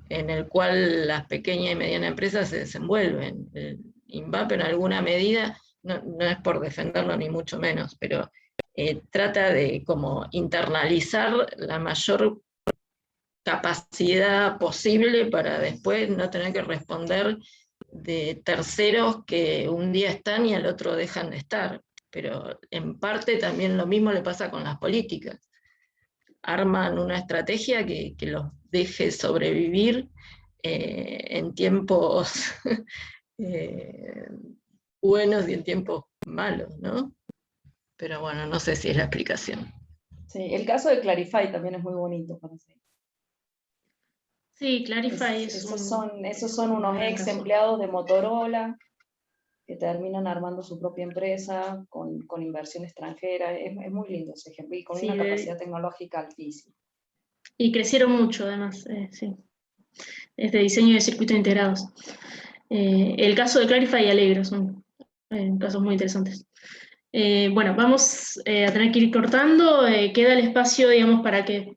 en el cual las pequeñas y medianas empresas se desenvuelven. El INVAP en alguna medida, no es por defenderlo ni mucho menos, pero trata de como internalizar la mayor capacidad posible para después no tener que responder de terceros que un día están y al otro dejan de estar. Pero en parte también lo mismo le pasa con las políticas. Arman una estrategia que los deje sobrevivir en tiempos buenos y en tiempos malos, ¿no? Pero bueno, no sé si es la explicación. Sí, el caso de Clarify también es muy bonito, parece. Sí, Clarify esos son unos ex empleados de Motorola que terminan armando su propia empresa con inversión extranjera. Es muy lindo ese ejemplo y con una capacidad tecnológica altísima. Y crecieron mucho, además, sí. Es de diseño de circuitos integrados. El caso de Clarify y Allegro son casos muy interesantes. Bueno, vamos a tener que ir cortando. Queda el espacio, digamos, para que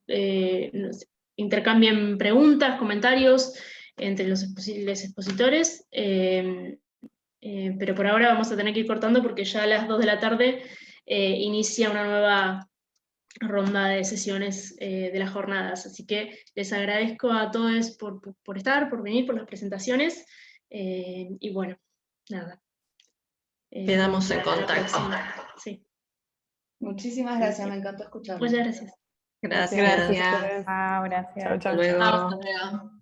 intercambien preguntas, comentarios entre los expositores. Pero por ahora vamos a tener que ir cortando porque ya a las 2 de la tarde inicia una nueva ronda de sesiones de las jornadas. Así que les agradezco a todos por estar, por venir, por las presentaciones. Y bueno, nada. Quedamos en contacto. Sí. Muchísimas gracias, me encantó escucharlo. Muchas gracias. Gracias. Gracias. Chao, gracias. Hasta luego. Hasta luego.